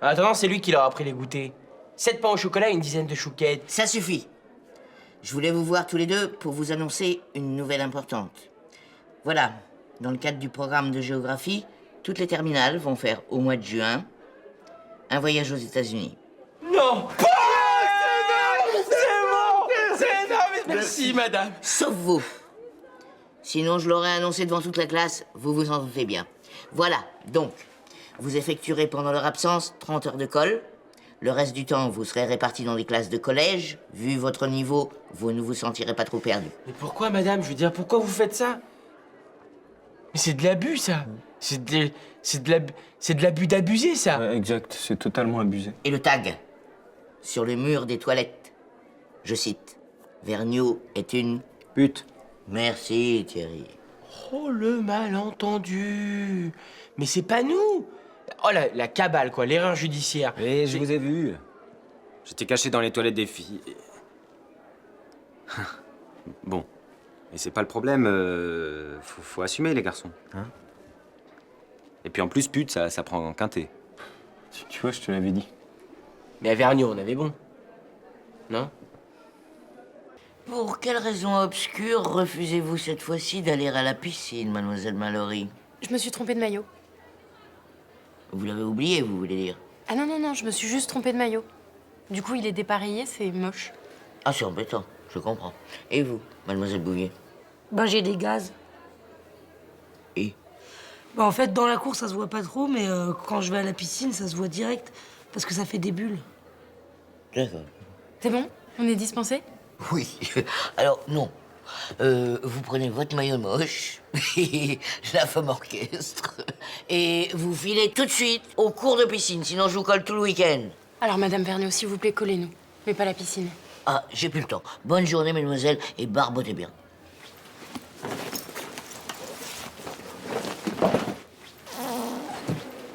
Attends, c'est lui qui leur a pris les goûters. 7 pains au chocolat et une dizaine de chouquettes. Ça suffit. Je voulais vous voir tous les deux pour vous annoncer une nouvelle importante. Voilà, dans le cadre du programme de géographie, toutes les terminales vont faire au mois de juin un voyage aux États-Unis. Non. C'est énorme. Merci madame. Sauf vous. Sinon, je l'aurais annoncé devant toute la classe, vous vous en doutez bien. Voilà, donc, vous effectuerez pendant leur absence 30 heures de colle. Le reste du temps, vous serez répartis dans des classes de collège. Vu votre niveau, vous ne vous sentirez pas trop perdu. Mais pourquoi madame? Je veux dire, pourquoi vous faites ça? Mais c'est de l'abus ça. C'est de l'abus d'abusé ça. Ouais, exact, c'est totalement abusé. Et le tag sur le mur des toilettes. Je cite, Vergniaud est une pute. Merci Thierry. Oh le malentendu. Mais c'est pas nous. Oh la cabale quoi, l'erreur judiciaire. Et je vous ai vu. J'étais caché dans les toilettes des filles. Bon. Et c'est pas le problème. Faut assumer les garçons. Hein. Et puis en plus, pute, ça prend quinté. Tu vois, je te l'avais dit. Mais à Vergniaud, on avait bon. Non? Pour quelle raison obscure refusez-vous cette fois-ci d'aller à la piscine, mademoiselle Mallory? Je me suis trompée de maillot. Vous l'avez oublié, vous voulez dire? Ah non, je me suis juste trompée de maillot. Du coup, il est dépareillé, c'est moche. Ah, c'est embêtant, je comprends. Et vous, mademoiselle Bouvier? Ben, j'ai des gaz. Et? Ben, en fait, dans la cour, ça se voit pas trop, mais quand je vais à la piscine, ça se voit direct. Parce que ça fait des bulles. D'accord. C'est bon? On est dispensé? Oui. Alors, non. Vous prenez votre maillot moche, la femme orchestre, et vous filez tout de suite au cours de piscine, sinon je vous colle tout le week-end. Alors, Madame Vergniaud, s'il vous plaît, collez-nous. Mais pas la piscine. Ah, j'ai plus le temps. Bonne journée, mesdemoiselles, et barbotez bien.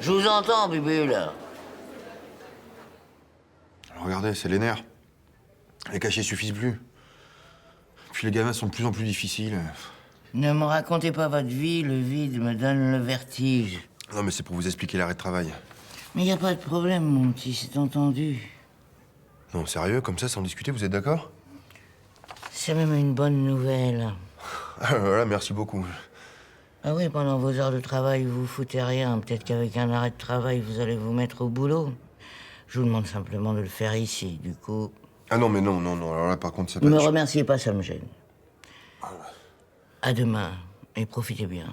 Je vous entends, Bubule. Regardez, c'est les nerfs. Les cachets suffisent plus. Puis les gamins sont de plus en plus difficiles. Ne me racontez pas votre vie, le vide me donne le vertige. Non, mais c'est pour vous expliquer l'arrêt de travail. Mais y a pas de problème, mon petit, c'est entendu. Non, sérieux, comme ça, sans discuter, vous êtes d'accord? C'est même une bonne nouvelle. Ah, voilà, merci beaucoup. Ah oui, pendant vos heures de travail, vous foutez rien. Peut-être qu'avec un arrêt de travail, vous allez vous mettre au boulot. Je vous demande simplement de le faire ici, du coup... Ah non, mais non. Alors là, par contre, c'est pas... Ne me remerciez pas, ça me gêne. À demain, et profitez bien.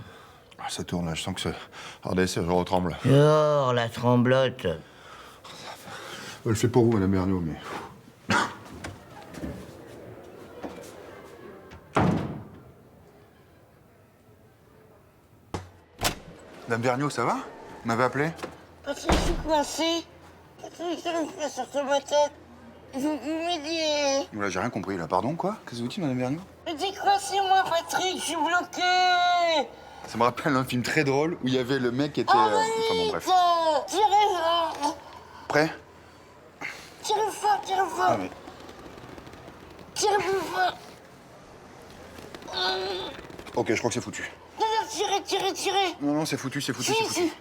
Ah, ça tourne, là, je sens que ça... Regardez, ça, je retremble. Dehors, la tremblote. Elle le fait pour vous, madame Vergniaud, mais... Madame Vergniaud, ça va? Vous m'avez appelé? Patrick, je suis coincé. Patrick, je le fais sur ma tête. Vous m'aidiez. Oula, j'ai rien compris, là. Pardon, quoi? Qu'est-ce que vous dites, madame Vergniaud? Mais t'es coincé, moi, Patrick, je suis bloqué. Ça me rappelle un film très drôle où il y avait le mec qui était... Enfin bon, bref. Tirez fort. Prêt? Tirez fort, tirez fort. Ah, mais... Tirez plus fort. Ok, je crois que c'est foutu. Non, tirez. Non, c'est foutu. Si. Qu'est-ce que je fais?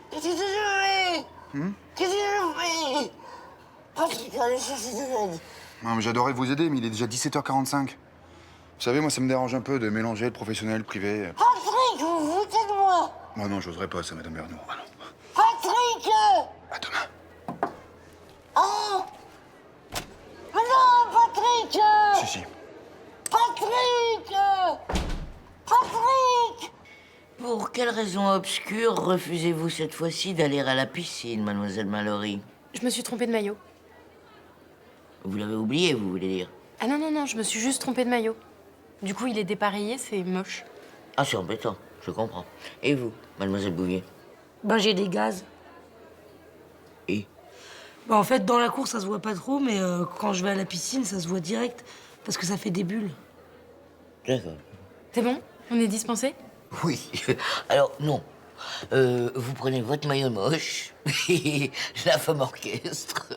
Qu'est-ce que je fais? Patrick, allez chercher de l'aide. Non, mais j'adorerais vous aider, mais il est déjà 17h45. Vous savez, moi, ça me dérange un peu de mélanger le professionnel, le privé. Patrick, vous vous foutez de moi. Ah non, j'oserais pas ça, madame Vergniaud. Ah non. Patrick. À demain. Oh. Mais non, Patrick. Si. Patrick. Pour quelle raison obscure refusez-vous cette fois-ci d'aller à la piscine, mademoiselle Mallory? Je me suis trompée de maillot. Vous l'avez oublié, vous voulez dire? Ah non, je me suis juste trompée de maillot. Du coup, il est dépareillé, c'est moche. Ah, c'est embêtant, je comprends. Et vous, mademoiselle Bouvier? Ben, j'ai des gaz. Et? Bah, en fait, dans la cour, ça se voit pas trop, mais quand je vais à la piscine, ça se voit direct. Parce que ça fait des bulles. D'accord. C'est bon? On est dispensé? Oui. Alors, non. Vous prenez votre maillot moche, la femme orchestre,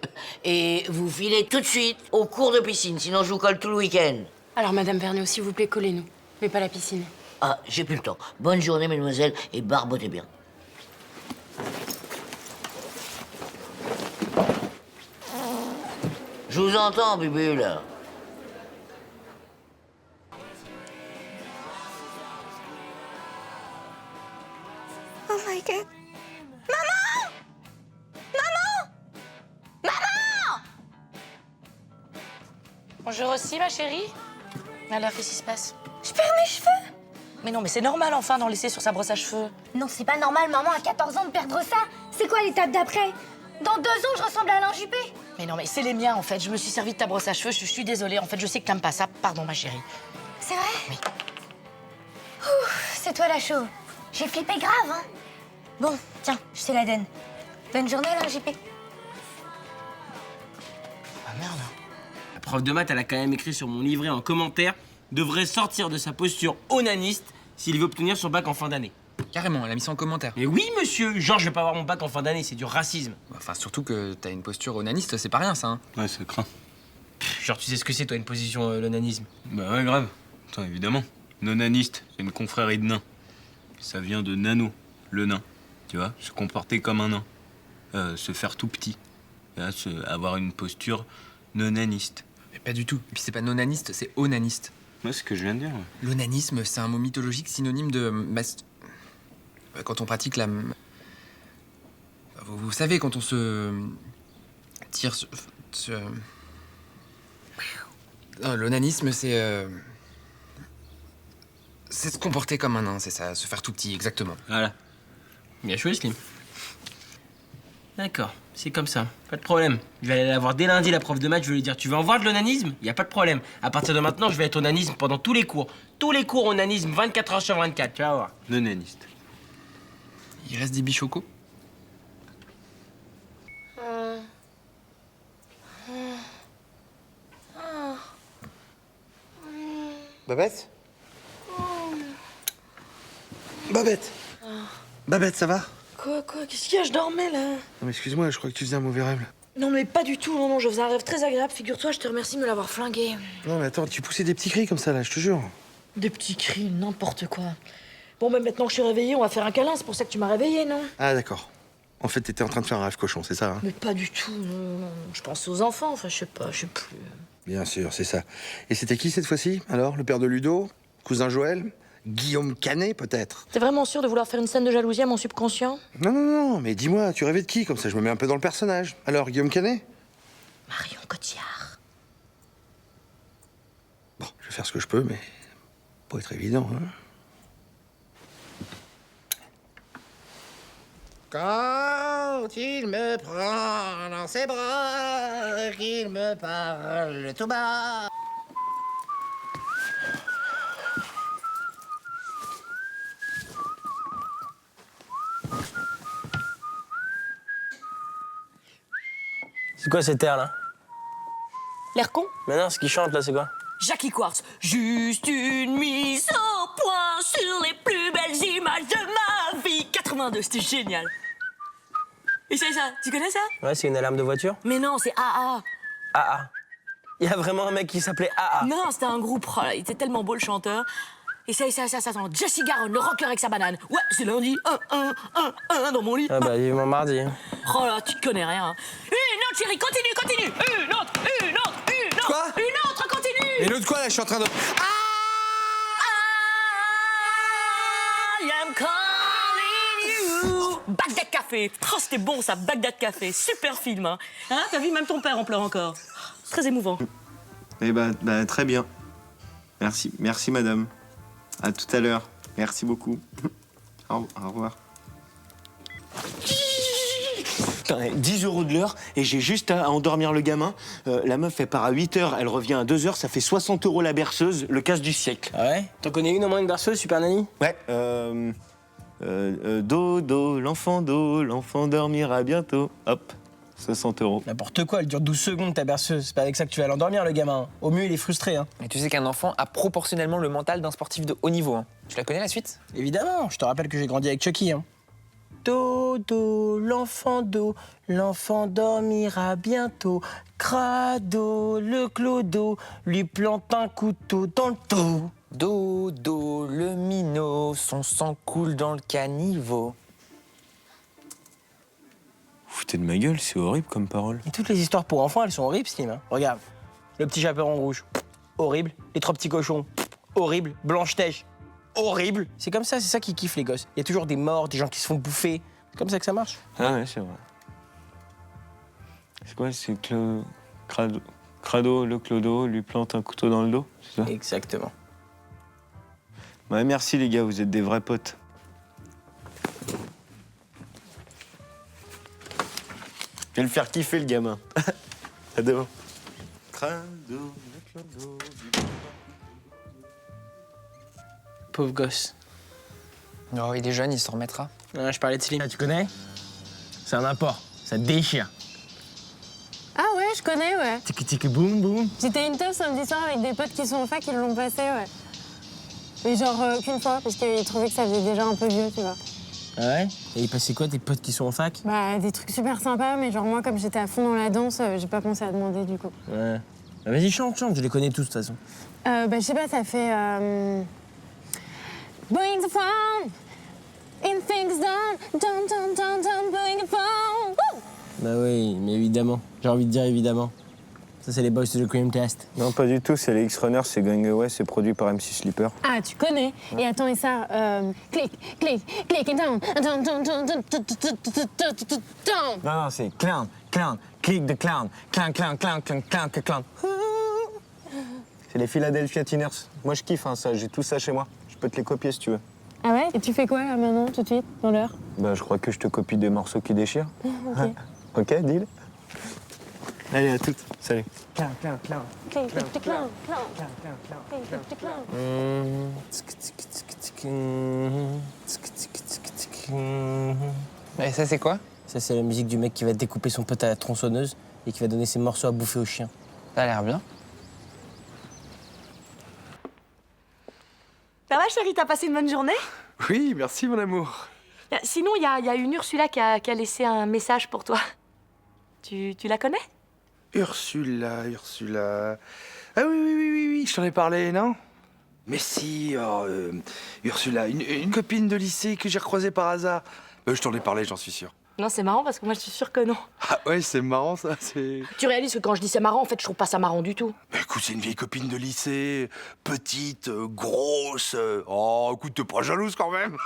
et vous filez tout de suite au cours de piscine, sinon je vous colle tout le week-end. Alors, Madame Vergniaud, s'il vous plaît, collez-nous. Mais pas la piscine. Ah, j'ai plus le temps. Bonne journée, mesdemoiselles, et barbotez bien. Je vous entends, Bubule. Oh my god. Maman! Maman! Maman! Bonjour aussi, ma chérie. Alors, qu'est-ce qui se passe? Je perds mes cheveux! Mais non, mais c'est normal, enfin, d'en laisser sur sa brosse à cheveux. Non, c'est pas normal, maman, à 14 ans, de perdre ça. C'est quoi l'étape d'après? Dans 2 ans, je ressemble à Alain Juppé. Mais non, mais c'est les miens, en fait. Je me suis servi de ta brosse à cheveux, je suis désolée. En fait, je sais que t'aimes pas ça. Pardon, ma chérie. C'est vrai? Oui. Ouf, c'est toi la chauve. J'ai flippé grave, hein. Bon, tiens, je te la donne. Bonne journée, Alain Juppé. Ah merde. La prof de maths, elle a quand même écrit sur mon livret en commentaire devrait sortir de sa posture onaniste s'il veut obtenir son bac en fin d'année. Carrément, elle a mis ça en commentaire. Mais oui, monsieur. Genre, je vais pas avoir mon bac en fin d'année, c'est du racisme. Enfin, surtout que t'as une posture onaniste, c'est pas rien, ça. Hein. Ouais, ça craint. Genre, tu sais ce que c'est, toi, une position l'onanisme? Bah ouais, grave. Attends, évidemment. Nonaniste, c'est une confrérie de nains. Ça vient de nano, le nain. Tu vois, se comporter comme un nain. Se faire tout petit. Tu vois, avoir une posture nonaniste. Mais pas du tout. Et puis c'est pas nonaniste, c'est onaniste. Ouais, c'est ce que je viens de dire. Ouais. L'onanisme, c'est un mot mythologique synonyme de... Quand on pratique la... Vous savez, quand on se... tire... Non, l'onanisme, c'est... C'est se comporter comme un nain, c'est ça, se faire tout petit, exactement. Voilà. Bien joué, Slim. D'accord, c'est comme ça. Pas de problème. Je vais aller la voir dès lundi, la prof de maths. Je vais lui dire, tu veux en voir de l'onanisme? Y a pas de problème. À partir de maintenant, je vais être onanisme pendant tous les cours. Tous les cours onanisme, 24 heures sur 24, tu vas voir. Nonaniste. Il reste des bichocos? Babette? Babette! Babette, ça va? Quoi? Qu'est-ce qu'il y a? Je dormais, là. Non, mais excuse-moi, je crois que tu faisais un mauvais rêve. Non, mais pas du tout. Non, je faisais un rêve très agréable. Figure-toi, je te remercie de me l'avoir flingué. Non, mais attends, tu poussais des petits cris comme ça, là, je te jure. Des petits cris, n'importe quoi. Bon, mais maintenant que je suis réveillée, on va faire un câlin. C'est pour ça que tu m'as réveillée, non? Ah, d'accord. En fait, t'étais en train de faire un rêve cochon, c'est ça, hein? Mais pas du tout, non. Je pense aux enfants, enfin, je sais pas, je sais plus. Bien sûr, c'est ça. Et c'était qui cette fois-ci, alors? Le père de Ludo? Cousin Joël? Guillaume Canet, peut-être? T'es vraiment sûr de vouloir faire une scène de jalousie à mon subconscient? Non, mais dis-moi, tu rêvais de qui? Comme ça, je me mets un peu dans le personnage. Alors, Guillaume Canet? Marion Cotillard. Bon, je vais faire ce que je peux, mais... pas être évident, hein? Quand il me prend dans ses bras, qu'il me parle tout bas. C'est quoi cet air là? L'air con? Mais non, ce qui chante là, c'est quoi? Jackie Quartz. Juste une mise au point sur les plus belles images de ma vie. 82, c'était génial. Et c'est ça, tu connais ça? Ouais, c'est une alarme de voiture. Mais non, c'est AA. AA. Il y a vraiment un mec qui s'appelait AA. Non, c'était un groupe. Oh là, il était tellement beau le chanteur. Et ça, attends. Jesse Garonne, le rocker avec sa banane. Ouais, c'est lundi. Dans mon lit. Ah bah, vivement mardi. Oh là, tu te connais rien. Une autre, chérie, continue. Une autre. Quoi? Une autre, continue. Et l'autre quoi, là? Je suis en train de... I am calling you. Bagdad Café. Oh, c'était bon ça, Bagdad Café. Super film, hein. T'as vu, même ton père en pleure encore. Très émouvant. Eh ben, très bien. Merci madame. À tout à l'heure. Merci beaucoup. Au revoir. Putain, 10 € de l'heure et j'ai juste à endormir le gamin. La meuf, elle part à 8 h, elle revient à 2 h, ça fait 60 € la berceuse, le casse du siècle. Ah ouais? T'en connais une au moins, une berceuse, Super Nanny? Ouais, dodo, l'enfant dormira bientôt. Hop, 60 €. N'importe quoi, elle dure 12 secondes ta berceuse. C'est pas avec ça que tu vas l'endormir, le gamin. Au mieux, il est frustré. Hein. Et tu sais qu'un enfant a proportionnellement le mental d'un sportif de haut niveau. Hein. Tu la connais la suite? Évidemment, je te rappelle que j'ai grandi avec Chucky. Hein. Dodo, l'enfant dormira bientôt. Crado, le clodo, lui plante un couteau dans le dos. Dodo, le minot, son sang coule dans le caniveau. Foutez de ma gueule, c'est horrible comme parole. Et toutes les histoires pour enfants, elles sont horribles, Slim. Hein. Regarde, le petit chaperon rouge, horrible. Les 3 petits cochons, horrible. Blanche-Neige, horrible. C'est comme ça, c'est ça qui kiffe les gosses. Il y a toujours des morts, des gens qui se font bouffer. C'est comme ça que ça marche. Ah ouais, c'est vrai. C'est quoi? C'est Crado, le clodo, lui plante un couteau dans le dos, c'est ça? Exactement. Ouais, merci les gars, vous êtes des vrais potes. Je vais le faire kiffer le gamin. À demain. Crado, le clodo. Pauvre gosse. Oh, il est jeune, il s'en remettra. Ah, je parlais de Slim. Tu connais? C'est un apport. Ça déchire. Ah ouais, je connais, ouais. Tic tic boum boum. J'étais une teuf samedi soir avec des potes qui sont en fac, ils l'ont passé, ouais. Mais genre qu'une fois, parce qu'ils trouvaient que ça faisait déjà un peu vieux, tu vois. Ah ouais? Et il passait quoi, tes potes qui sont en fac? Bah, des trucs super sympas, mais genre moi, comme j'étais à fond dans la danse, j'ai pas pensé à demander, du coup. Ouais. Bah, vas-y, chante, je les connais tous, de toute façon. Bah, je sais pas, ça fait... Bring the phone, in things done, bring the phone. Woo! Bah oui, mais évidemment. J'ai envie de dire évidemment. Ça, c'est les boys de The Cream Test. Non, pas du tout, c'est les X-Runners, c'est Going Away, c'est produit par MC Slipper. Ah, tu connais. Et attends, et ça, click, and down, down. Non, c'est clown, click the clown, clown. C'est les Philadelphia Teeners. Moi, je kiffe hein, ça, j'ai tout ça chez moi. Je peux te les copier si tu veux. Ah ouais? Et tu fais quoi, là, maintenant, tout de suite, dans l'heure? Bah, je crois que je te copie des morceaux qui déchirent. Ok. Ok, deal? Allez, à toutes. Salut. Click the clown, click the clown. Et ça, c'est quoi? Ça, c'est la musique du mec qui va découper son pote à la tronçonneuse et qui va donner ses morceaux à bouffer aux chiens. Ça a l'air bien. Ça va, chérie, t'as passé une bonne journée? Oui, merci, mon amour. Sinon, il y a une Ursula qui a laissé un message pour toi. Tu la connais? Ursula. Ah oui, je t'en ai parlé, non? Mais si, Ursula, une copine de lycée que j'ai recroisée par hasard. Je t'en ai parlé, j'en suis sûr. Non, c'est marrant parce que moi, je suis sûre que non. Ah ouais, c'est marrant, ça, c'est... Tu réalises que quand je dis c'est marrant, en fait, je trouve pas ça marrant du tout. Bah écoute, c'est une vieille copine de lycée, petite, grosse... Oh, écoute, t'es pas jalouse quand même.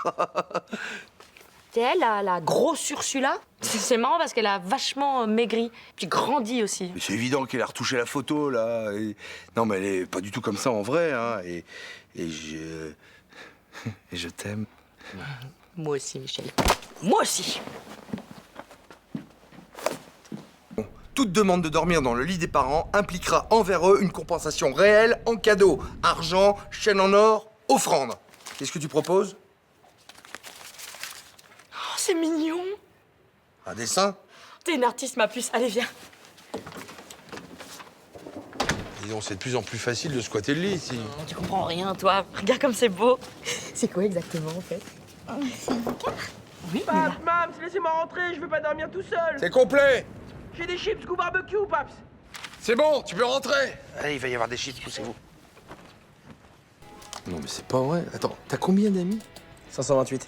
C'est elle, la grosse Ursula. C'est marrant parce qu'elle a vachement maigri, puis grandi aussi. Mais c'est évident qu'elle a retouché la photo, là. Et... Non, mais elle est pas du tout comme ça en vrai, hein. Et je t'aime. Moi aussi, Michel. Moi aussi. Toute demande de dormir dans le lit des parents impliquera envers eux une compensation réelle en cadeau. Argent, chaîne en or, offrande. Qu'est-ce que tu proposes? Oh, c'est mignon. Un dessin? T'es une artiste, ma puce. Allez, viens. Dis donc, c'est de plus en plus facile de squatter le lit ici. Tu comprends rien, toi. Regarde comme c'est beau. C'est quoi exactement, en fait? C'est une carte. Oui, Mam, laissez-moi rentrer, je veux pas dormir tout seul. C'est complet. J'ai des chips goût barbecue, Paps. C'est bon, tu peux rentrer. Allez, il va y avoir des chips, poussez-vous. Non, mais c'est pas vrai. Attends, t'as combien d'amis? 528.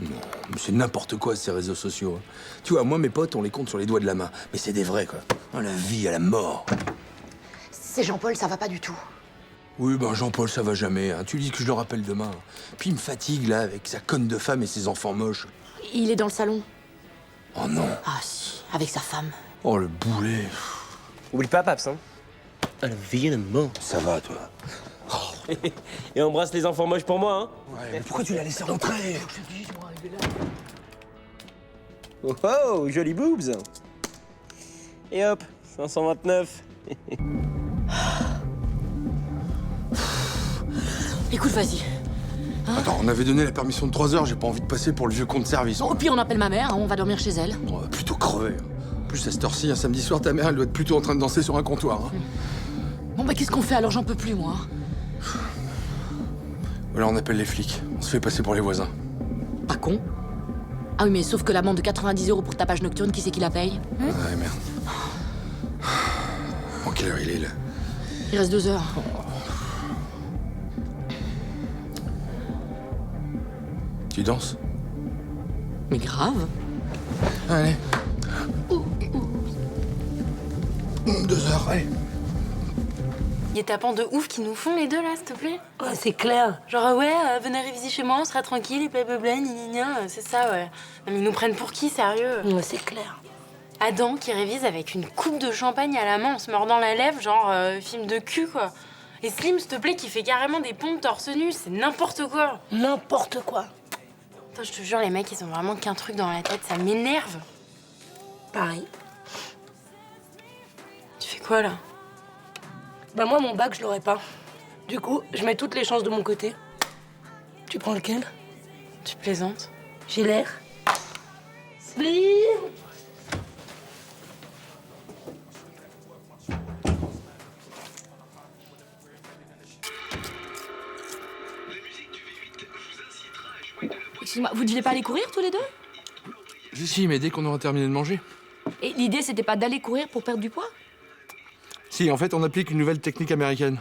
Non, mais c'est n'importe quoi, ces réseaux sociaux. Tu vois, moi, mes potes, on les compte sur les doigts de la main. Mais c'est des vrais, quoi. Dans la vie, à la mort. C'est Jean-Paul, ça va pas du tout. Oui, ben Jean-Paul, ça va jamais. Hein. Tu dis que je le rappelle demain. Puis il me fatigue, là, avec sa conne de femme et ses enfants moches. Il est dans le salon. Oh non. Ah si, avec sa femme. Oh, le boulet. Oublie pas, Paps, hein. Évidemment. Ça va, toi. Et embrasse les enfants moches pour moi, hein. Ouais, mais pourquoi tu l'as laissé rentrer? Oh, joli boobs. Et hop, 529. Écoute, vas-y. Attends, on avait donné la permission de 3 heures, j'ai pas envie de passer pour le vieux con de service. Bon, au pire, on appelle ma mère, hein, on va dormir chez elle. On va plutôt crever. En plus, à cette heure-ci, un samedi soir, ta mère, elle doit être plutôt en train de danser sur un comptoir. Hein. Bon, bah, qu'est-ce qu'on fait alors? J'en peux plus, moi. Voilà, on appelle les flics. On se fait passer pour les voisins. Pas con. Ah oui, mais sauf que l'amende de 90 € pour tapage nocturne, qui c'est qui la paye? Ouais, merde. Bon, quelle heure il est, là? Il reste 2 heures. Tu danses? Mais grave. Allez. 2 heures, allez. Il y a tapants de ouf qui nous font les deux là, s'il te plaît. Ouais, c'est clair. Genre, ouais, venez réviser chez moi, on sera tranquille, et blablabla, c'est ça, ouais. Non, mais ils nous prennent pour qui, sérieux? Ouais, c'est clair. Adam qui révise avec une coupe de champagne à la main, en se mordant la lèvre, genre film de cul, quoi. Et Slim, s'il te plaît, qui fait carrément des pompes torse nu, c'est n'importe quoi. N'importe quoi. Attends, je te jure, les mecs, ils ont vraiment qu'un truc dans la tête, ça m'énerve. Pareil. Tu fais quoi, là? Bah moi, mon bac, je l'aurais pas. Du coup, je mets toutes les chances de mon côté. Tu prends lequel? Tu plaisantes? J'ai l'air. Slim. Excuse-moi, vous deviez pas aller courir tous les deux? Si, mais dès qu'on aura terminé de manger. Et l'idée, c'était pas d'aller courir pour perdre du poids? Si, en fait, on applique une nouvelle technique américaine.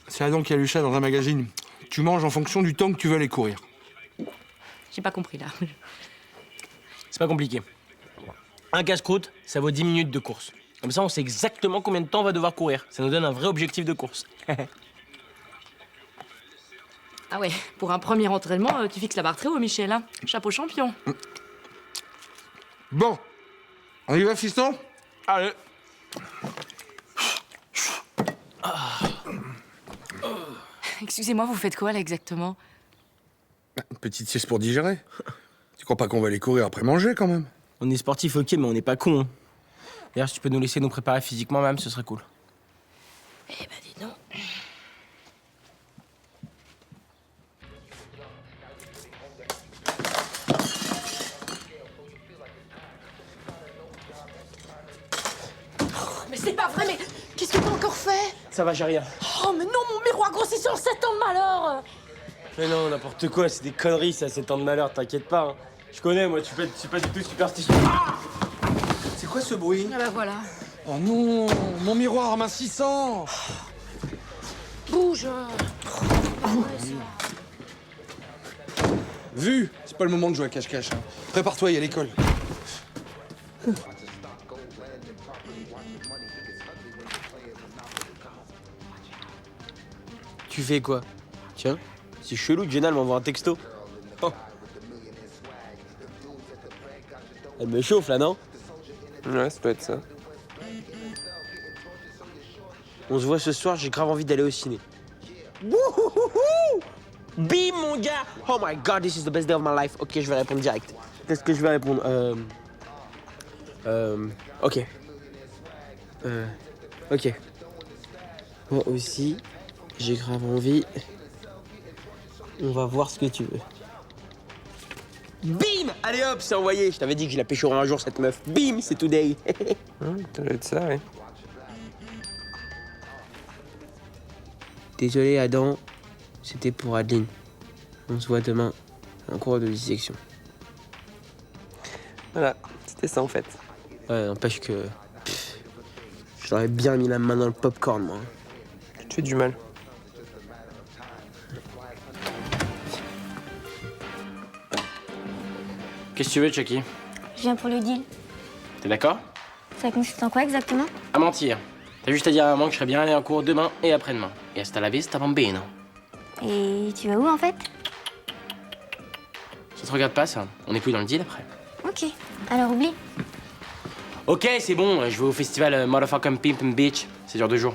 C'est Adam qui a lu ça dans un magazine. Tu manges en fonction du temps que tu veux aller courir. J'ai pas compris, là. C'est pas compliqué. Un casse-croûte, ça vaut 10 minutes de course. Comme ça, on sait exactement combien de temps on va devoir courir. Ça nous donne un vrai objectif de course. Ah ouais, pour un premier entraînement, tu fixes la barre très haut, Michel, hein. Chapeau champion. Bon, on y va, fiston? Allez. Excusez-moi, vous faites quoi, là, exactement? Une petite sieste pour digérer. Tu crois pas qu'on va aller courir après manger, quand même? On est sportif, ok, mais on n'est pas con. Hein. D'ailleurs, si tu peux nous laisser nous préparer physiquement, même, ce serait cool. Eh ben, dis donc. Mais c'est pas vrai, mais qu'est-ce que t'as encore fait? Ça va, j'ai rien. Oh, mais non, mon miroir grossissant, 7 ans de malheur! Mais non, n'importe quoi, c'est des conneries, ça, c'est tant de malheur, t'inquiète pas. Hein. Je connais, moi, tu suis pas du tout superstitieux. Ah! C'est quoi ce bruit? Ah bah voilà. Oh non, mon miroir amincissant! Bouge! Vu, c'est pas le moment de jouer à cache-cache. Hein. Prépare-toi, il y a l'école. Tu fais quoi? Tiens, c'est chelou que Jenna m'envoie un texto. Oh. Elle me chauffe là, non? Ouais, ça doit être ça. On se voit ce soir, j'ai grave envie d'aller au ciné. Wouhouhouhou! Bim, mon gars! Oh my god, this is the best day of my life. Ok, je vais répondre direct. Qu'est-ce que je vais répondre? Ok. Ok. Moi aussi, j'ai grave envie. On va voir ce que tu veux. Bim! Allez hop, c'est envoyé. Je t'avais dit que je la pêcherai un jour, cette meuf. Bim, c'est today. Ça doit être ça, ouais. Désolé, Adam. C'était pour Adeline. On se voit demain. Un cours de dissection. Voilà, c'était ça en fait. Ouais, n'empêche que... J'aurais bien mis la main dans le popcorn, moi. Tu te fais du mal. Qu'est-ce que tu veux, Chucky? Je viens pour le deal. T'es d'accord? Ça consiste en quoi exactement? À mentir. T'as juste à dire à maman que je serais bien allé en cours demain et après-demain. Et hasta la vista, bambino. Et tu vas où en fait? Ça te regarde pas, ça? On est plus dans le deal après. Ok, alors oublie. Ok, c'est bon, je vais au festival Motherfucking Pimp and Bitch. C'est dure 2 jours.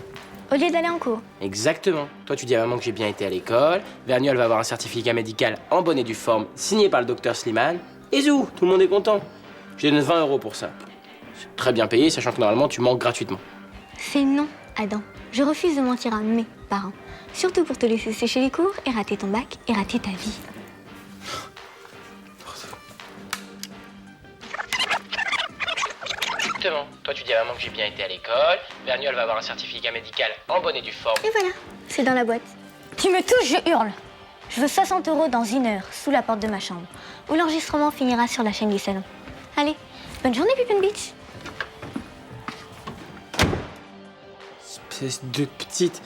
Au lieu d'aller en cours. Exactement. Toi, tu dis à maman que j'ai bien été à l'école. Vergniaud, elle va avoir un certificat médical en bonne et due forme, signé par le docteur Slimane. Et zou, tout le monde est content. Je te donne 20 € pour ça. C'est très bien payé, sachant que normalement, tu manques gratuitement. C'est non, Adam. Je refuse de mentir à mes parents. Surtout pour te laisser sécher les cours et rater ton bac et rater ta vie. Exactement. Toi, tu dis à maman que j'ai bien été à l'école. Vergniaud, elle va avoir un certificat médical en bonne et due forme. Et voilà, c'est dans la boîte. Tu me touches, je hurle. Je veux 60 € dans 1 heure, sous la porte de ma chambre, où l'enregistrement finira sur la chaîne du salon. Allez, bonne journée, Pippin Beach. Espèce de petite...